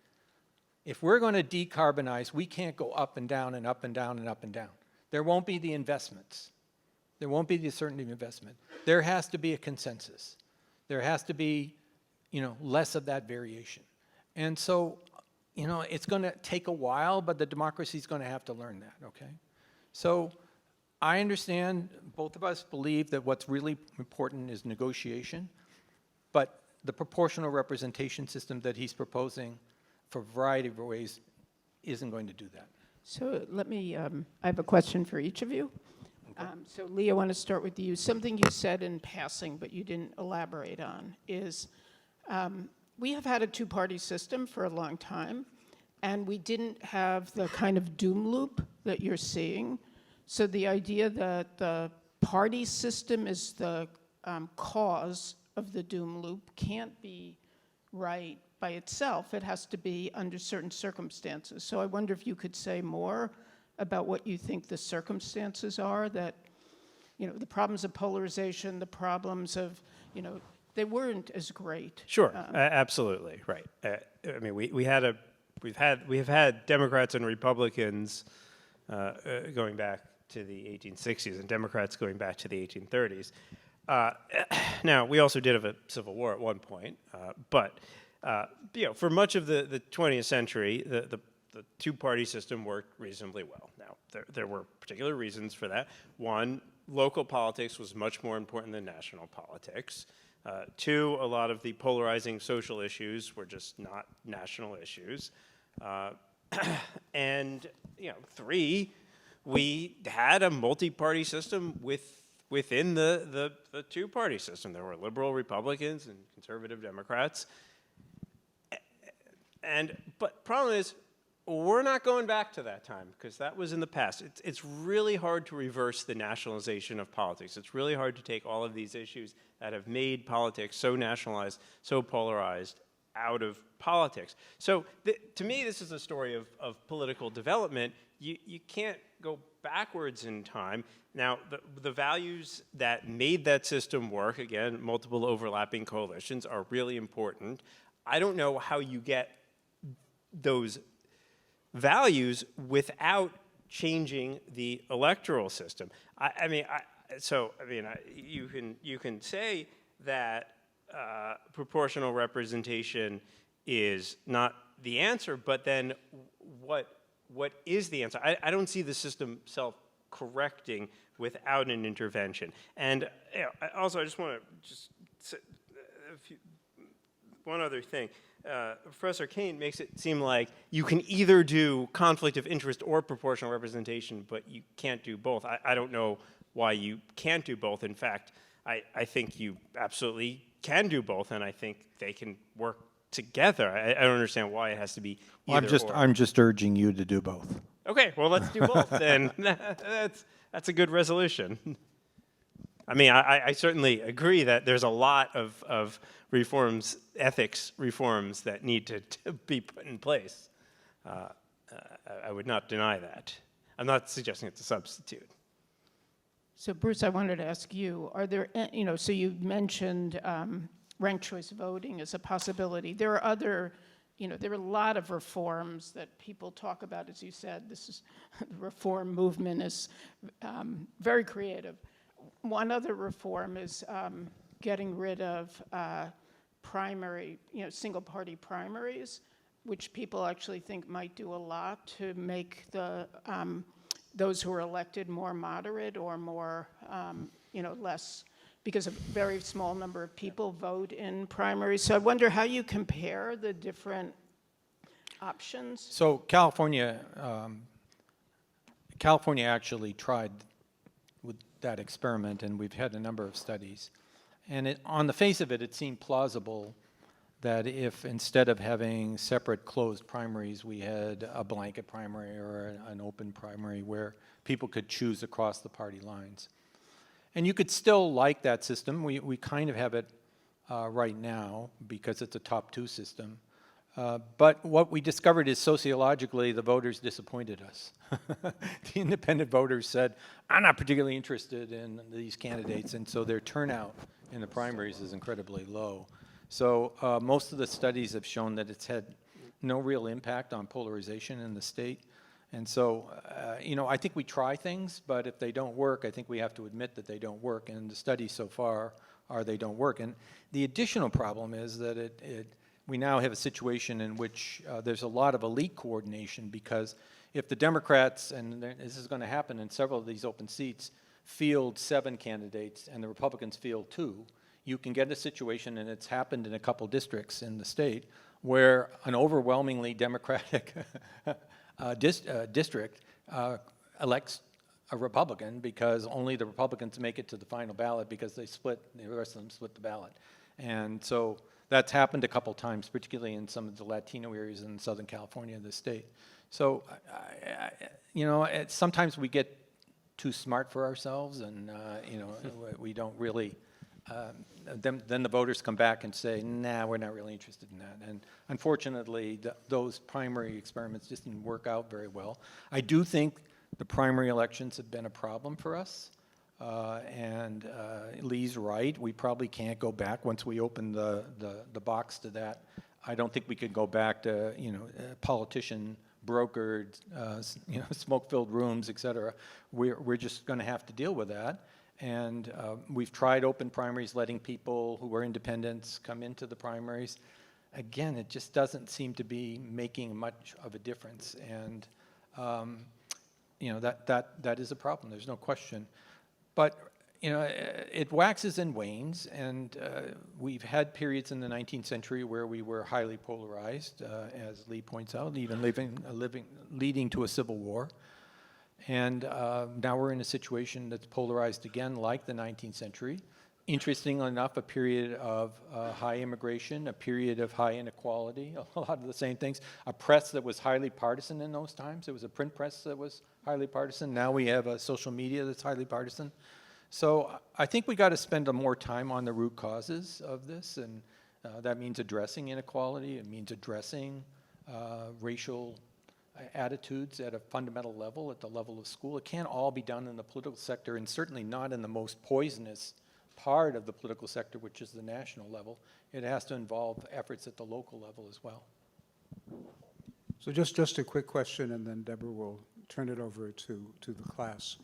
If we're going to decarbonize, we can't go up and down and up and down and up and down. There won't be the investments. There won't be the certainty of investment. There has to be a consensus. There has to be, less of that variation. And so, it's going to take a while, but the democracy is going to have to learn that, okay? So I understand both of us believe that what's really important is negotiation, but the proportional representation system that he's proposing for a variety of ways isn't going to do that. So let me, I have a question for each of you. So Lee, I want to start with you. Something you said in passing, but you didn't elaborate on, is we have had a two-party system for a long time, and we didn't have the kind of doom loop that you're seeing. So the idea that the party system is the cause of the doom loop can't be right by itself. It has to be under certain circumstances. So I wonder if you could say more about what you think the circumstances are that, the problems of polarization, the problems of, they weren't as great. Sure, absolutely, right. I mean, we have had Democrats and Republicans going back to the 1860s and Democrats going back to the 1830s. Now, we also did have a civil war at one point, but for much of the 20th century, the two-party system worked reasonably well. Now, there were particular reasons for that. One, local politics was much more important than national politics. Two, a lot of the polarizing social issues were just not national issues. And, three, we had a multi-party system within the two-party system. There were liberal Republicans and conservative Democrats. But problem is, we're not going back to that time because that was in the past. It's really hard to reverse the nationalization of politics. It's really hard to take all of these issues that have made politics so nationalized, so polarized, out of politics. So to me, this is a story of political development. You can't go backwards in time. Now, the values that made that system work, again, multiple overlapping coalitions, are really important. I don't know how you get those values without changing the electoral system. You can say that proportional representation is not the answer, but then what is the answer? I don't see the system self-correcting without an intervention. And also, I just want to say one other thing. Professor Kane makes it seem like you can either do conflict of interest or proportional representation, but you can't do both. I don't know why you can't do both. In fact, I think you absolutely can do both, and I think they can work together. I don't understand why it has to be either or. I'm just urging you to do both. Okay, well, let's do both then. That's a good resolution. I mean, I certainly agree that there's a lot of reforms, ethics reforms that need to be put in place. I would not deny that. I'm not suggesting it's a substitute. So Bruce, I wanted to ask you, are there, so you mentioned ranked choice voting as a possibility. There are other, there are a lot of reforms that people talk about, as you said. The reform movement is very creative. One other reform is getting rid of primary, single-party primaries, which people actually think might do a lot to make the those who are elected more moderate or more, less, because a very small number of people vote in primaries. So I wonder how you compare the different options. So California actually tried that experiment, and we've had a number of studies. And on the face of it, it seemed plausible that if instead of having separate closed primaries, we had a blanket primary or an open primary where people could choose across the party lines. And you could still like that system. We kind of have it right now because it's a top two system. But what we discovered is sociologically the voters disappointed us. The independent voters said, I'm not particularly interested in these candidates, and so their turnout in the primaries is incredibly low. So most of the studies have shown that it's had no real impact on polarization in the state. And so, I think we try things, but if they don't work, I think we have to admit that they don't work. And the studies so far are they don't work. And the additional problem is that we now have a situation in which there's a lot of elite coordination, because if the Democrats, and this is going to happen in several of these open seats, field 7 candidates and the Republicans field 2, you can get a situation, and it's happened in a couple districts in the state, where an overwhelmingly Democratic district elects a Republican because only the Republicans make it to the final ballot because the rest of them split the ballot. And so that's happened a couple times, particularly in some of the Latino areas in Southern California, the state. So, sometimes we get too smart for ourselves, and, we don't really, then the voters come back and say, nah, we're not really interested in that. And unfortunately, those primary experiments just didn't work out very well. I do think the primary elections have been a problem for us. And Lee's right. We probably can't go back once we open the box to that. I don't think we could go back to politician brokered, smoke-filled rooms, et cetera. We're just going to have to deal with that. And we've tried open primaries, letting people who are independents come into the primaries. Again, it just doesn't seem to be making much of a difference. And that is a problem. There's no question. But it waxes and wanes, and we've had periods in the 19th century where we were highly polarized, as Lee points out, even leading to a civil war. And now we're in a situation that's polarized again, like the 19th century. Interestingly enough, a period of high immigration, a period of high inequality, a lot of the same things. A press that was highly partisan in those times. It was a print press that was highly partisan. Now we have a social media that's highly partisan. So I think we got to spend more time on the root causes of this, and that means addressing inequality. It means addressing racial attitudes at a fundamental level, at the level of school. It can't all be done in the political sector, and certainly not in the most poisonous part of the political sector, which is the national level. It has to involve efforts at the local level as well. So just a quick question, and then Deborah will turn it over to the class.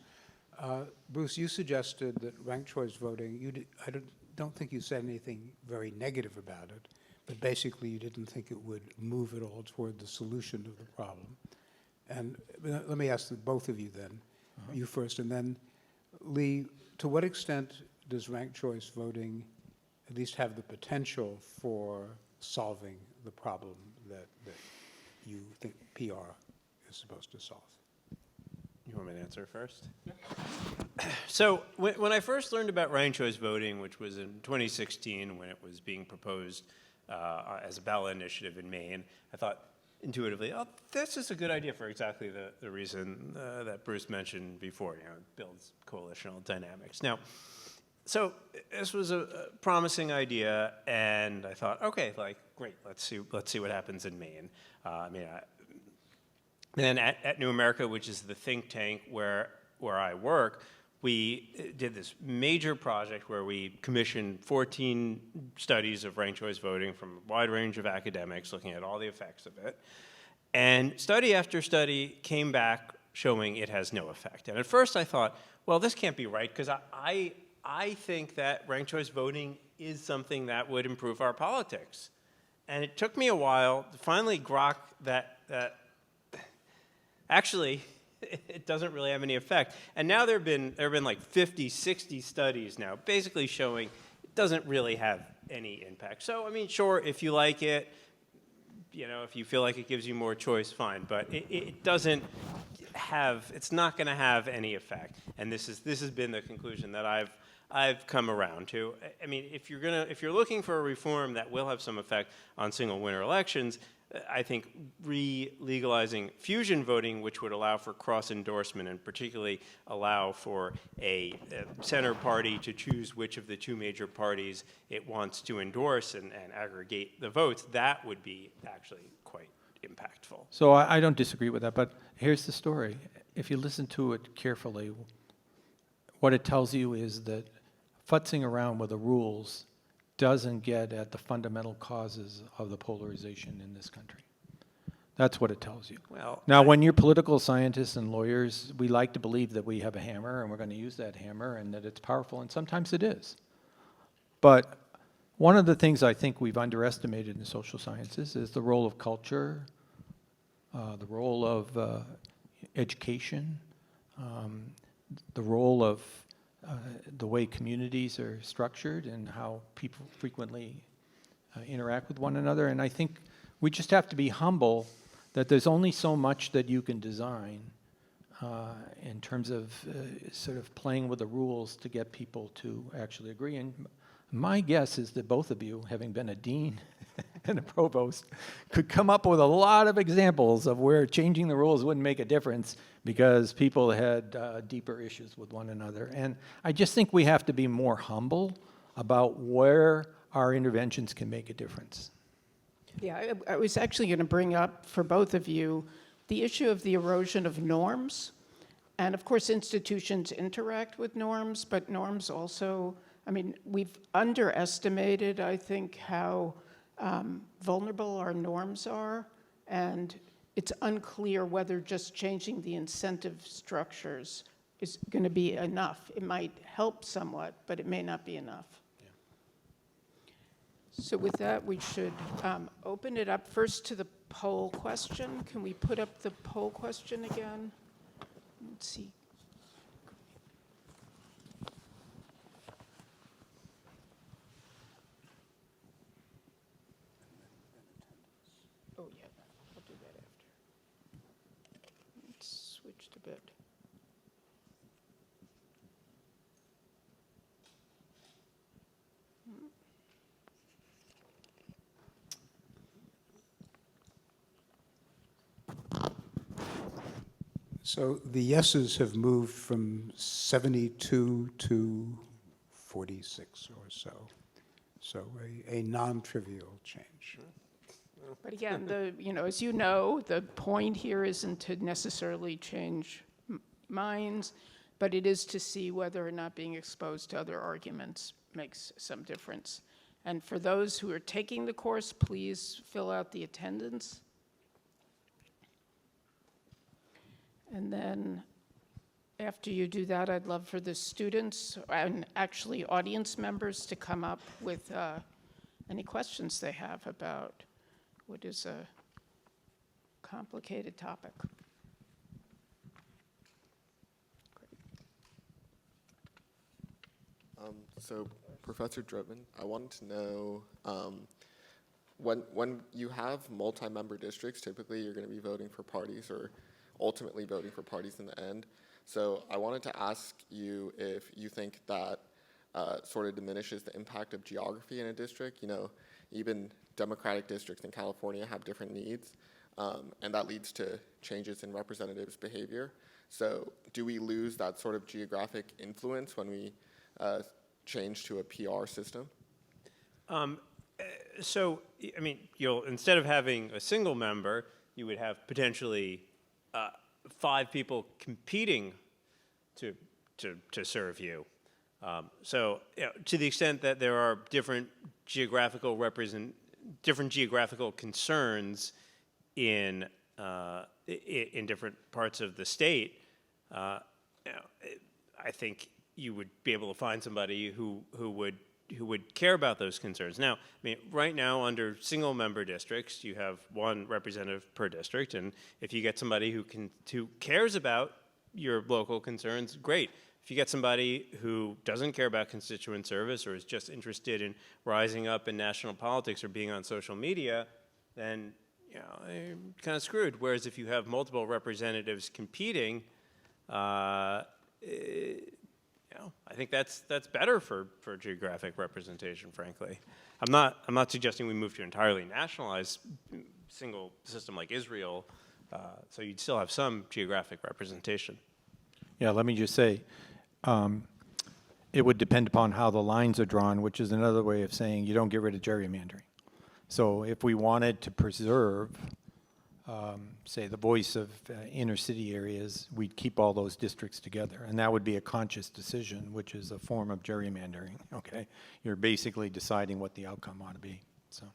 Bruce, you suggested that ranked choice voting, I don't think you said anything very negative about it, but basically you didn't think it would move at all toward the solution of the problem. And let me ask both of you then, you first, and then Lee, to what extent does ranked choice voting at least have the potential for solving the problem that you think PR is supposed to solve? You want me to answer first? So when I first learned about ranked choice voting, which was in 2016 when it was being proposed as a ballot initiative in Maine, I thought intuitively, oh, this is a good idea for exactly the reason that Bruce mentioned before. It builds coalitional dynamics. Now, so this was a promising idea, and I thought, okay, great, let's see what happens in Maine. And then at New America, which is the think tank where I work, we did this major project where we commissioned 14 studies of ranked choice voting from a wide range of academics looking at all the effects of it. And study after study came back showing it has no effect. And at first I thought, well, this can't be right, because I think that ranked choice voting is something that would improve our politics. And it took me a while to finally grok that actually, it doesn't really have any effect. And now there have been like 50, 60 studies now, basically showing it doesn't really have any impact. So, sure, if you like it, if you feel like it gives you more choice, fine. But it doesn't, it's not going to have any effect. And this has been the conclusion that I've come around to. I mean, if you're looking for a reform that will have some effect on single winner elections, I think legalizing fusion voting, which would allow for cross endorsement and particularly allow for a center party to choose which of the two major parties it wants to endorse and aggregate the votes, that would be actually quite impactful. So I don't disagree with that, but here's the story. If you listen to it carefully, what it tells you is that futzing around with the rules doesn't get at the fundamental causes of the polarization in this country. That's what it tells you. Well, Now, when you're political scientists and lawyers, we like to believe that we have a hammer and we're going to use that hammer and that it's powerful, and sometimes it is. But one of the things I think we've underestimated in social sciences is the role of culture, the role of education, the role of the way communities are structured and how people frequently interact with one another. And I think we just have to be humble that there's only so much that you can design in terms of sort of playing with the rules to get people to actually agree. And my guess is that both of you, having been a dean and a provost, could come up with a lot of examples of where changing the rules wouldn't make a difference because people had deeper issues with one another. And I just think we have to be more humble about where our interventions can make a difference. Yeah, I was actually going to bring up for both of you the issue of the erosion of norms. And of course, institutions interact with norms, but norms also, I mean, we've underestimated, I think, how vulnerable our norms are. And it's unclear whether just changing the incentive structures is going to be enough. It might help somewhat, but it may not be enough. So with that, we should open it up first to the poll question. Can we put up the poll question again? Let's see. Oh, yeah, I'll do that after. Let's switch to bed. So the yeses have moved from 72 to 46 or so. So a non-trivial change. But again, as you know, the point here isn't to necessarily change minds, but it is to see whether or not being exposed to other arguments makes some difference. And for those who are taking the course, please fill out the attendance. And then after you do that, I'd love for the students and actually audience members to come up with any questions they have about what is a complicated topic. So, Professor Drovin, I wanted to know, when you have multi-member districts, typically you're going to be voting for parties or ultimately voting for parties in the end. So I wanted to ask you if you think that sort of diminishes the impact of geography in a district. You know, even Democratic districts in California have different needs, and that leads to changes in representatives' behavior. So do we lose that sort of geographic influence when we change to a PR system? So, I mean, instead of having a single member, you would have potentially 5 people competing to serve you. So, to the extent that there are different geographical concerns in different parts of the state, I think you would be able to find somebody who would care about those concerns. Now, I mean, right now under single member districts, you have 1 representative per district, and if you get somebody who cares about your local concerns, great. If you get somebody who doesn't care about constituent service or is just interested in rising up in national politics or being on social media, then kind of screwed. Whereas if you have multiple representatives competing, I think that's better for geographic representation, frankly. I'm not suggesting we move to entirely nationalized single system like Israel, so you'd still have some geographic representation. Yeah, let me just say, it would depend upon how the lines are drawn, which is another way of saying you don't get rid of gerrymandering. So if we wanted to preserve, say, the voice of inner city areas, we'd keep all those districts together. And that would be a conscious decision, which is a form of gerrymandering, okay? You're basically deciding what the outcome ought to be, so.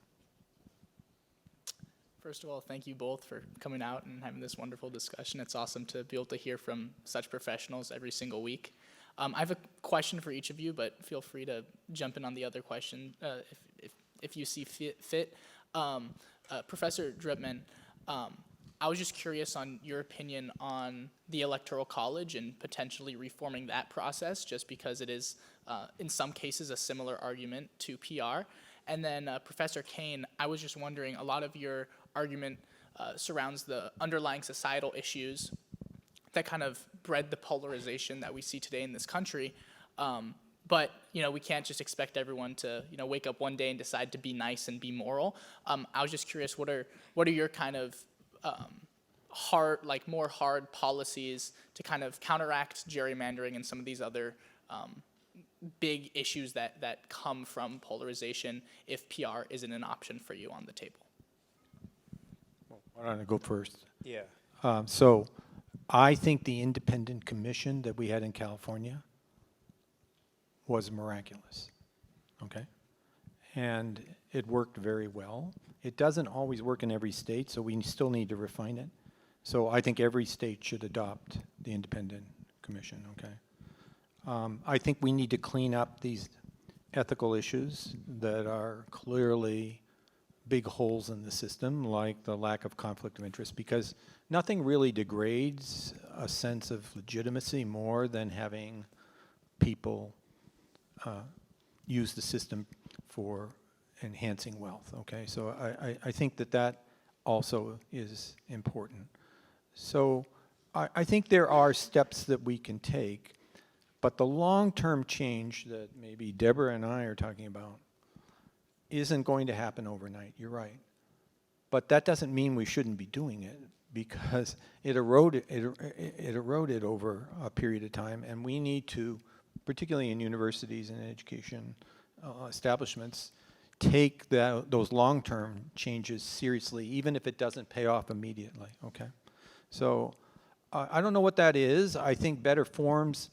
First of all, thank you both for coming out and having this wonderful discussion. It's awesome to be able to hear from such professionals every single week. I have a question for each of you, but feel free to jump in on the other question if you see fit. Professor Dripman, I was just curious on your opinion on the Electoral College and potentially reforming that process, just because it is, in some cases, a similar argument to PR. And then Professor Kane, I was just wondering, a lot of your argument surrounds the underlying societal issues that kind of bred the polarization that we see today in this country. But we can't just expect everyone to wake up one day and decide to be nice and be moral. I was just curious, what are your kind of more hard policies to kind of counteract gerrymandering and some of these other big issues that come from polarization if PR isn't an option for you on the table? Why don't I go first? Yeah. So I think the independent commission that we had in California was miraculous, okay? And it worked very well. It doesn't always work in every state, so we still need to refine it. So I think every state should adopt the independent commission, okay? I think we need to clean up these ethical issues that are clearly big holes in the system, like the lack of conflict of interest, because nothing really degrades a sense of legitimacy more than having people use the system for enhancing wealth, okay? So I think that also is important. So I think there are steps that we can take, but the long-term change that maybe Deborah and I are talking about isn't going to happen overnight, you're right. But that doesn't mean we shouldn't be doing it, because it eroded over a period of time, and we need to, particularly in universities and education establishments, take those long-term changes seriously, even if it doesn't pay off immediately, okay? So I don't know what that is. I think better forms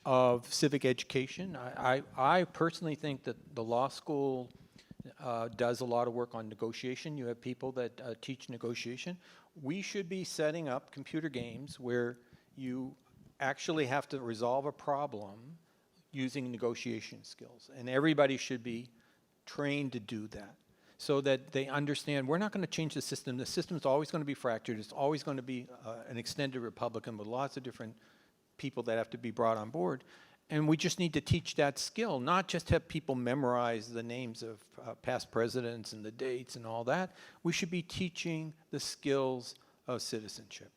of civic education. I personally think that the law school does a lot of work on negotiation. You have people that teach negotiation. We should be setting up computer games where you actually have to resolve a problem using negotiation skills. And everybody should be trained to do that so that they understand we're not going to change the system. The system's always going to be fractured. It's always going to be an extended Republican with lots of different people that have to be brought on board. And we just need to teach that skill, not just have people memorize the names of past presidents and the dates and all that. We should be teaching the skills of citizenship,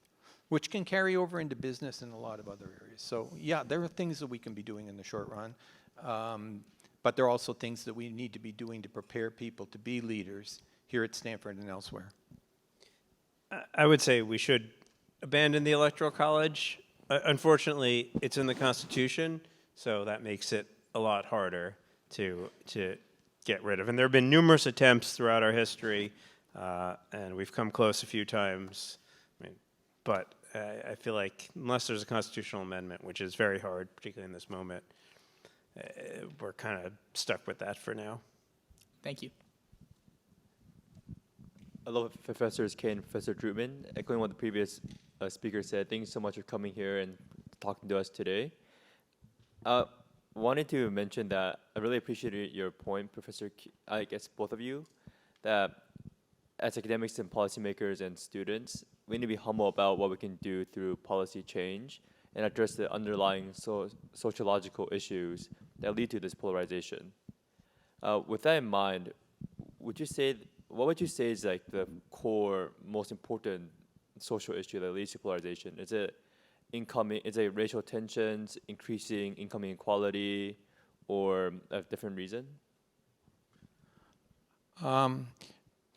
which can carry over into business and a lot of other areas. So yeah, there are things that we can be doing in the short run, but there are also things that we need to be doing to prepare people to be leaders here at Stanford and elsewhere. I would say we should abandon the Electoral College. Unfortunately, it's in the Constitution, so that makes it a lot harder to get rid of. And there have been numerous attempts throughout our history, and we've come close a few times. But I feel like unless there's a constitutional amendment, which is very hard, particularly in this moment, we're kind of stuck with that for now. Thank you. Hello, Professors Kane and Professor Drutman. Echoing what the previous speaker said, thank you so much for coming here and talking to us today. Wanted to mention that I really appreciated your point, Professor, I guess both of you, that as academics and policymakers and students, we need to be humble about what we can do through policy change and address the underlying sociological issues that lead to this polarization. With that in mind, would you say what would you say is like the core, most important social issue that leads to polarization? Is it racial tensions, increasing income inequality, or a different reason? Well,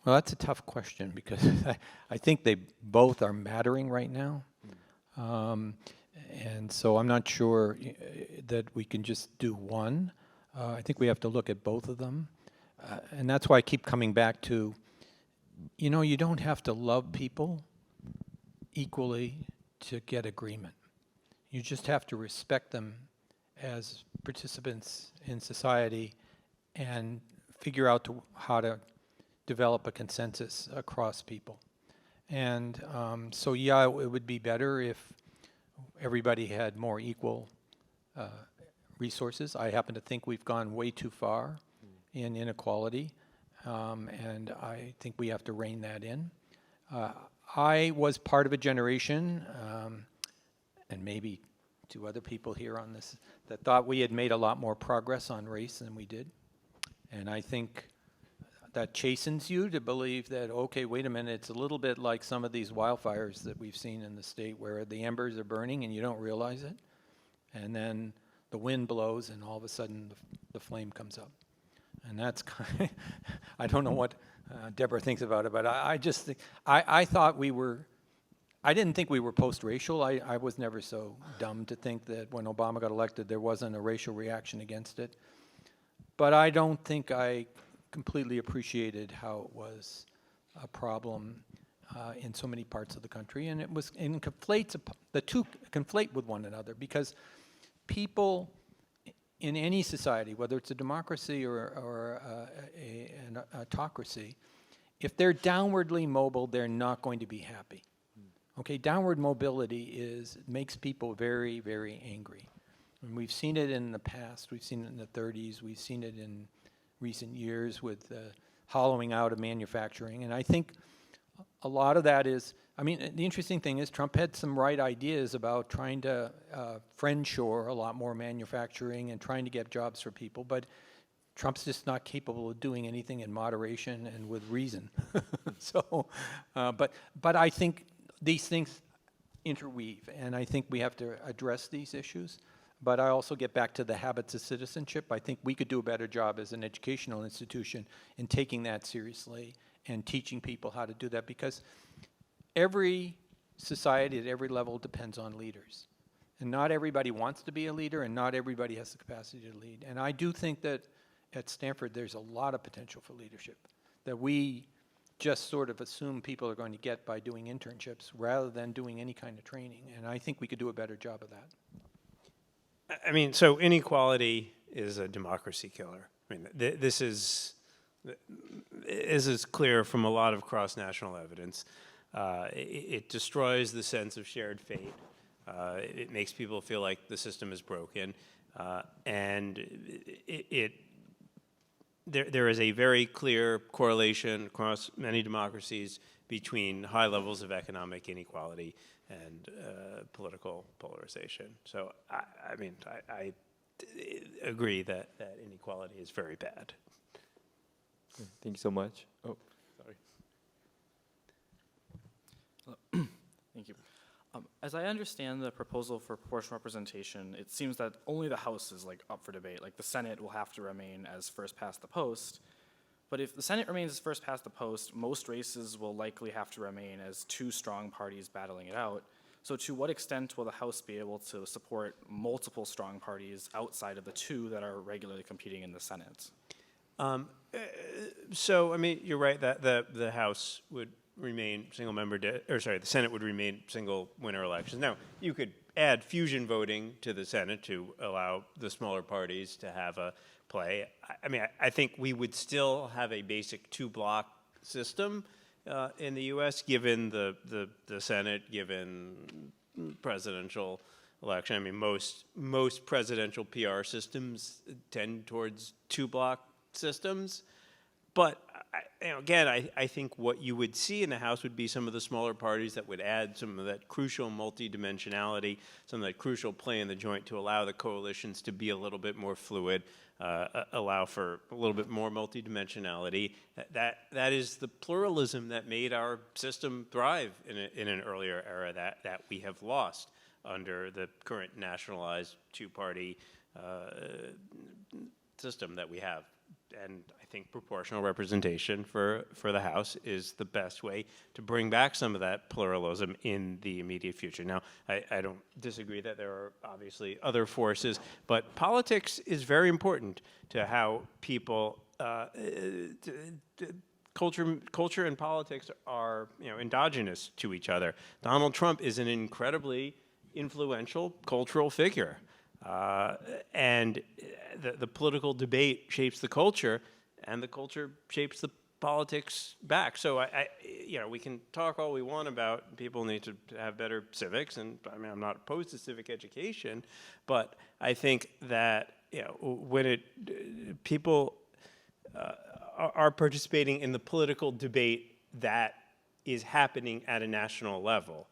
that's a tough question because I think they both are mattering right now. And so I'm not sure that we can just do one. I think we have to look at both of them. And that's why I keep coming back to, you don't have to love people equally to get agreement. You just have to respect them as participants in society and figure out how to develop a consensus across people. And so, yeah, it would be better if everybody had more equal resources. I happen to think we've gone way too far in inequality, and I think we have to rein that in. I was part of a generation, and maybe two other people here on this, that thought we had made a lot more progress on race than we did. And I think that chastens you to believe that, okay, wait a minute, it's a little bit like some of these wildfires that we've seen in the state where the embers are burning and you don't realize it. And then the wind blows and all of a sudden the flame comes up. And that's kind of, I don't know what Deborah thinks about it, but I just think, I thought I didn't think we were post-racial. I was never so dumb to think that when Obama got elected there wasn't a racial reaction against it. But I don't think I completely appreciated how it was a problem in so many parts of the country, and the two conflate with one another because people in any society, whether it's a democracy or an autocracy, if they're downwardly mobile, they're not going to be happy. Okay, downward mobility makes people very, very angry. And we've seen it in the past. We've seen it in the 30s. We've seen it in recent years with the hollowing out of manufacturing. And I think a lot of that is, the interesting thing is Trump had some right ideas about trying to friendshore a lot more manufacturing and trying to get jobs for people, but Trump's just not capable of doing anything in moderation and with reason. So, but I think these things interweave, and I think we have to address these issues. But I also get back to the habits of citizenship. I think we could do a better job as an educational institution in taking that seriously and teaching people how to do that, because every society at every level depends on leaders. And not everybody wants to be a leader, and not everybody has the capacity to lead. And I do think that at Stanford there's a lot of potential for leadership that we just sort of assume people are going to get by doing internships rather than doing any kind of training. And I think we could do a better job of that. So inequality is a democracy killer. This is clear from a lot of cross-national evidence. It destroys the sense of shared fate. It makes people feel like the system is broken, and there is a very clear correlation across many democracies between high levels of economic inequality and political polarization. So, I agree that inequality is very bad. Thank you so much. Oh, sorry. Thank you. As I understand the proposal for proportional representation, it seems that only the House is up for debate. The Senate will have to remain as first past the post. But if the Senate remains as first past the post, most races will likely have to remain as two strong parties battling it out. So to what extent will the House be able to support multiple strong parties outside of the two that are regularly competing in the Senate? You're right that the House would remain single-member, the Senate would remain single-winner elections. Now, you could add fusion voting to the Senate to allow the smaller parties to have a play. I think we would still have a basic two-block system in the U.S. given the Senate, given presidential election. Most presidential PR systems tend towards two-block systems, but again, I think what you would see in the House would be some of the smaller parties that would add some of that crucial multidimensionality, some of that crucial play in the joint to allow the coalitions to be a little bit more fluid, allow for a little bit more multidimensionality. That is the pluralism that made our system thrive in an earlier era that we have lost under the current nationalized two-party system that we have. And I think proportional representation for the House is the best way to bring back some of that pluralism in the immediate future. Now, I don't disagree that there are obviously other forces, but politics is very important to how people, culture and politics are, endogenous to each other. Donald Trump is an incredibly influential cultural figure. And the political debate shapes the culture, and the culture shapes the politics back. So we can talk all we want about people need to have better civics, and I mean I'm not opposed to civic education, but I think that when people are participating in the political debate that is happening at a national level,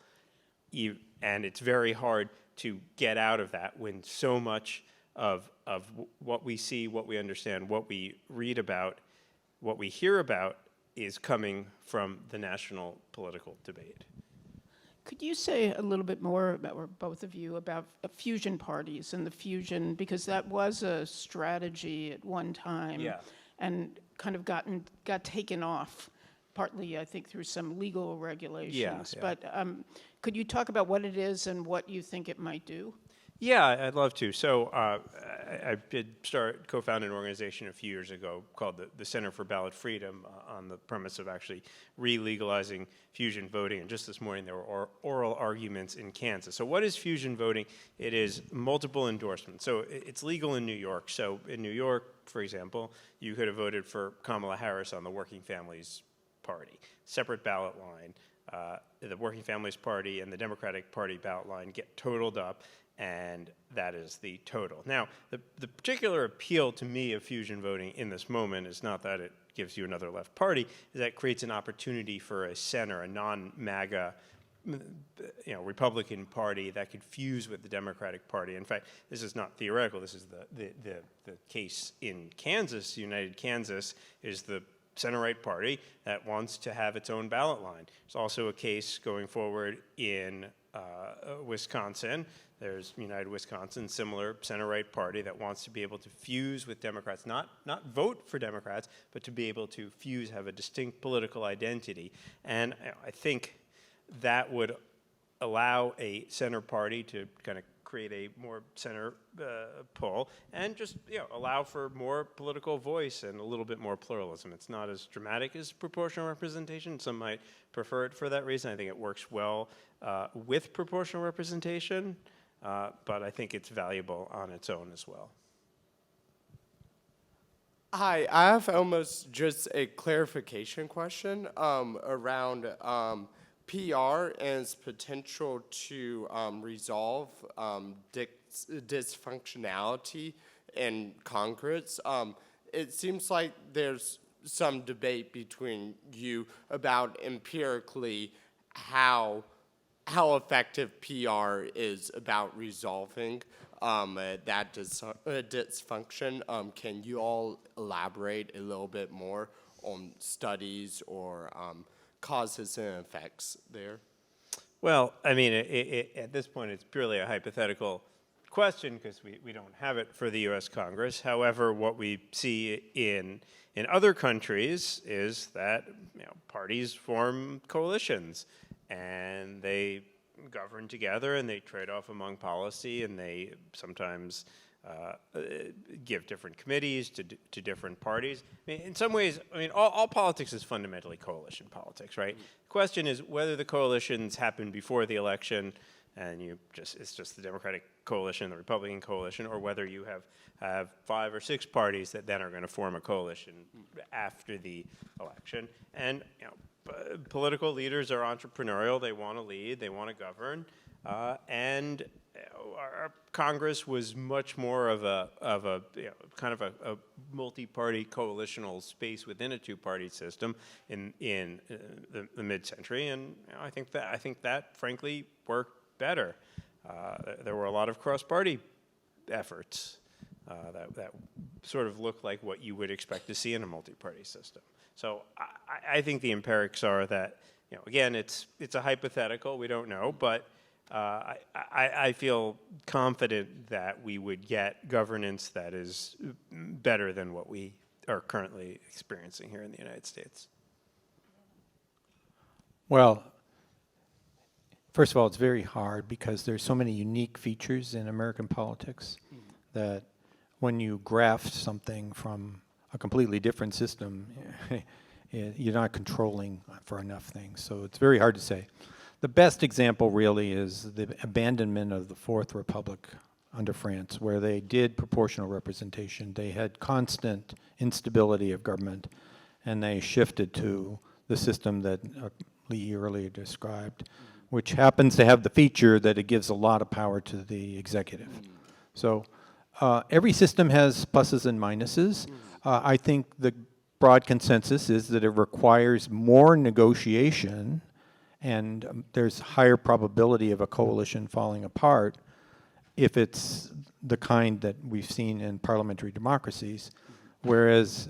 and it's very hard to get out of that when so much of what we see, what we understand, what we read about, what we hear about is coming from the national political debate. Could you say a little bit more about, or both of you, about fusion parties and the fusion, because that was a strategy at one time, Yeah. and kind of got taken off, partly I think through some legal regulations. Yeah. But could you talk about what it is and what you think it might do? Yeah, I'd love to. So I did co-found an organization a few years ago called the Center for Ballot Freedom on the premise of actually re-legalizing fusion voting. And just this morning there were oral arguments in Kansas. So what is fusion voting? It is multiple endorsements. So it's legal in New York. So in New York, for example, you could have voted for Kamala Harris on the Working Families Party. Separate ballot line. The Working Families Party and the Democratic Party ballot line get totaled up, and that is the total. Now, the particular appeal to me of fusion voting in this moment is not that it gives you another left party, is that it creates an opportunity for a center, a non-MAGA Republican Party that could fuse with the Democratic Party. In fact, this is not theoretical. This is the case in Kansas. United Kansas is the center-right party that wants to have its own ballot line. There's also a case going forward in Wisconsin. There's United Wisconsin, similar center-right party that wants to be able to fuse with Democrats, not vote for Democrats, but to be able to fuse, have a distinct political identity. And I think that would allow a center party to kind of create a more center pull and just allow for more political voice and a little bit more pluralism. It's not as dramatic as proportional representation. Some might prefer it for that reason. I think it works well with proportional representation, but I think it's valuable on its own as well. Hi, I have almost just a clarification question around PR and its potential to resolve dysfunctionality in Congress. It seems like there's some debate between you about empirically how effective PR is about resolving that dysfunction. Can you all elaborate a little bit more on studies or causes and effects there? Well, I mean, at this point, it's purely a hypothetical question because we don't have it for the U.S. Congress. However, what we see in other countries is that parties form coalitions and they govern together and they trade off among policy and they sometimes give different committees to different parties. I mean, in some ways, all politics is fundamentally coalition politics, right? The question is whether the coalitions happen before the election and it's just the Democratic coalition, the Republican coalition, or whether you have 5 or 6 parties that then are going to form a coalition after the election. And political leaders are entrepreneurial. They want to lead. They want to govern. And our Congress was much more of a kind of a multi-party coalitional space within a two-party system in the mid-century, and I think that frankly worked better. There were a lot of cross-party efforts that sort of look like what you would expect to see in a multi-party system. So I think the empirics are that, again, it's a hypothetical, we don't know, but I feel confident that we would get governance that is better than what we are currently experiencing here in the United States. Well, first of all, it's very hard because there's so many unique features in American politics that when you graft something from a completely different system, you're not controlling for enough things. So it's very hard to say. The best example really is the abandonment of the Fourth Republic under France, where they did proportional representation. They had constant instability of government, and they shifted to the system that Lee earlier described, which happens to have the feature that it gives a lot of power to the executive. So every system has pluses and minuses. I think the broad consensus is that it requires more negotiation, and there's higher probability of a coalition falling apart if it's the kind that we've seen in parliamentary democracies, whereas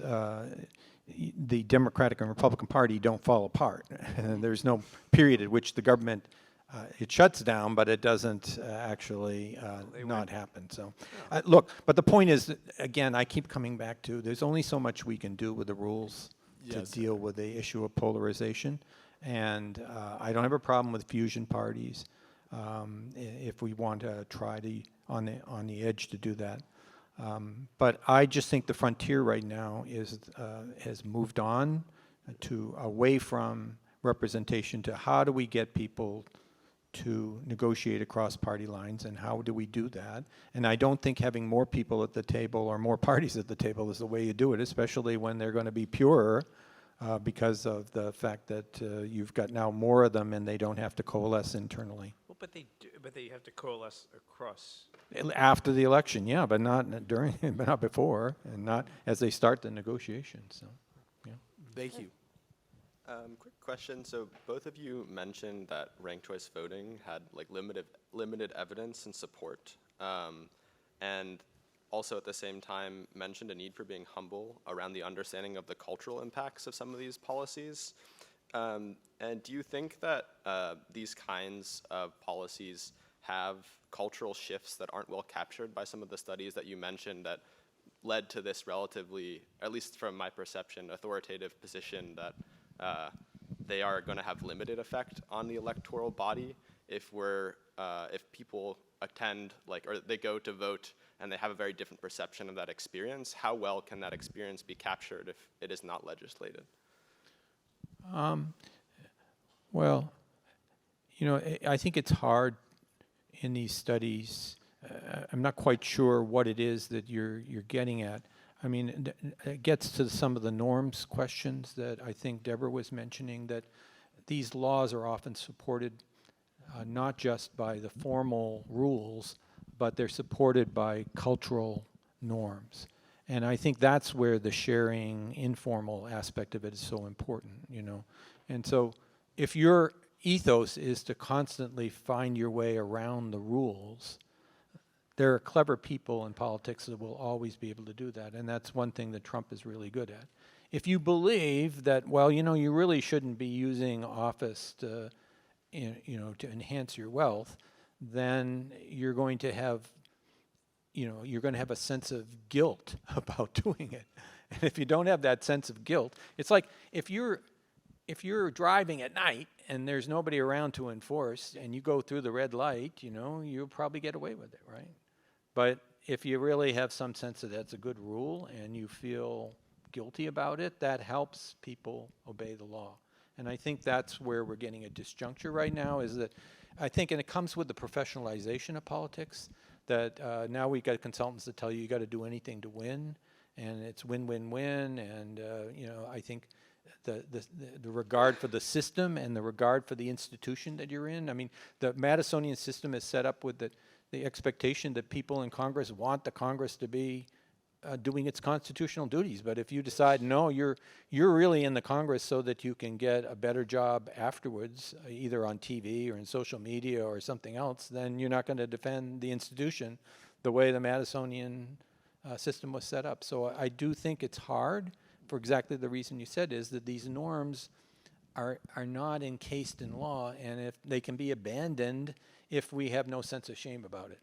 the Democratic and Republican Party don't fall apart. And there's no period at which the government it shuts down, but it doesn't actually not happen. So, look, but the point is, that, again, I keep coming back to there's only so much we can do with the rules to deal with the issue of polarization. And I don't have a problem with fusion parties if we want to try to on the edge to do that. But I just think the frontier right now has moved on to away from representation to how do we get people to negotiate across party lines, and how do we do that? And I don't think having more people at the table or more parties at the table is the way you do it, especially when they're going to be purer because of the fact that you've got now more of them and they don't have to coalesce internally. Well, but they have to coalesce across. After the election, yeah, but not during, but not before, and not as they start the negotiations. So, yeah. Thank you. Quick question. So both of you mentioned that ranked choice voting had like limited evidence and support, and also at the same time mentioned a need for being humble around the understanding of the cultural impacts of some of these policies. And do you think that these kinds of policies have cultural shifts that aren't well captured by some of the studies that you mentioned that led to this relatively, at least from my perception, authoritative position that they are going to have limited effect on the electoral body if people attend or they go to vote and they have a very different perception of that experience? How well can that experience be captured if it is not legislated? Well, I think it's hard in these studies. I'm not quite sure what it is that you're getting at. I mean, it gets to some of the norms questions that I think Deborah was mentioning, that these laws are often supported not just by the formal rules, but they're supported by cultural norms. And I think that's where the sharing, informal aspect of it is so important, And so if your ethos is to constantly find your way around the rules, there are clever people in politics that will always be able to do that, and that's one thing that Trump is really good at. If you believe that, well, you really shouldn't be using office to, to enhance your wealth, then you're going to have, a sense of guilt about doing it. And if you don't have that sense of guilt, it's like if you're driving at night and there's nobody around to enforce, and you go through the red light, you'll probably get away with it, right? But if you really have some sense that that's a good rule and you feel guilty about it, that helps people obey the law. And I think that's where we're getting a disjuncture right now, is that I think, and it comes with the professionalization of politics, that now we've got consultants that tell you got to do anything to win, and it's win-win-win, and I think the regard for the system and the regard for the institution that you're in. I mean, the Madisonian system is set up with that the expectation that people in Congress want the Congress to be doing its constitutional duties. But if you decide, no, you're really in the Congress so that you can get a better job afterwards, either on TV or in social media or something else, then you're not going to defend the institution the way the Madisonian system was set up. So I do think it's hard for exactly the reason you said, is that these norms are not encased in law, and if they can be abandoned if we have no sense of shame about it.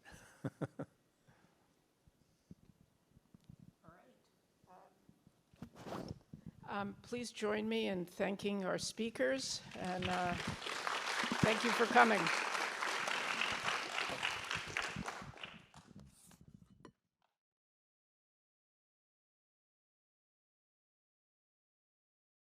Please join me in thanking our speakers, and thank you for coming.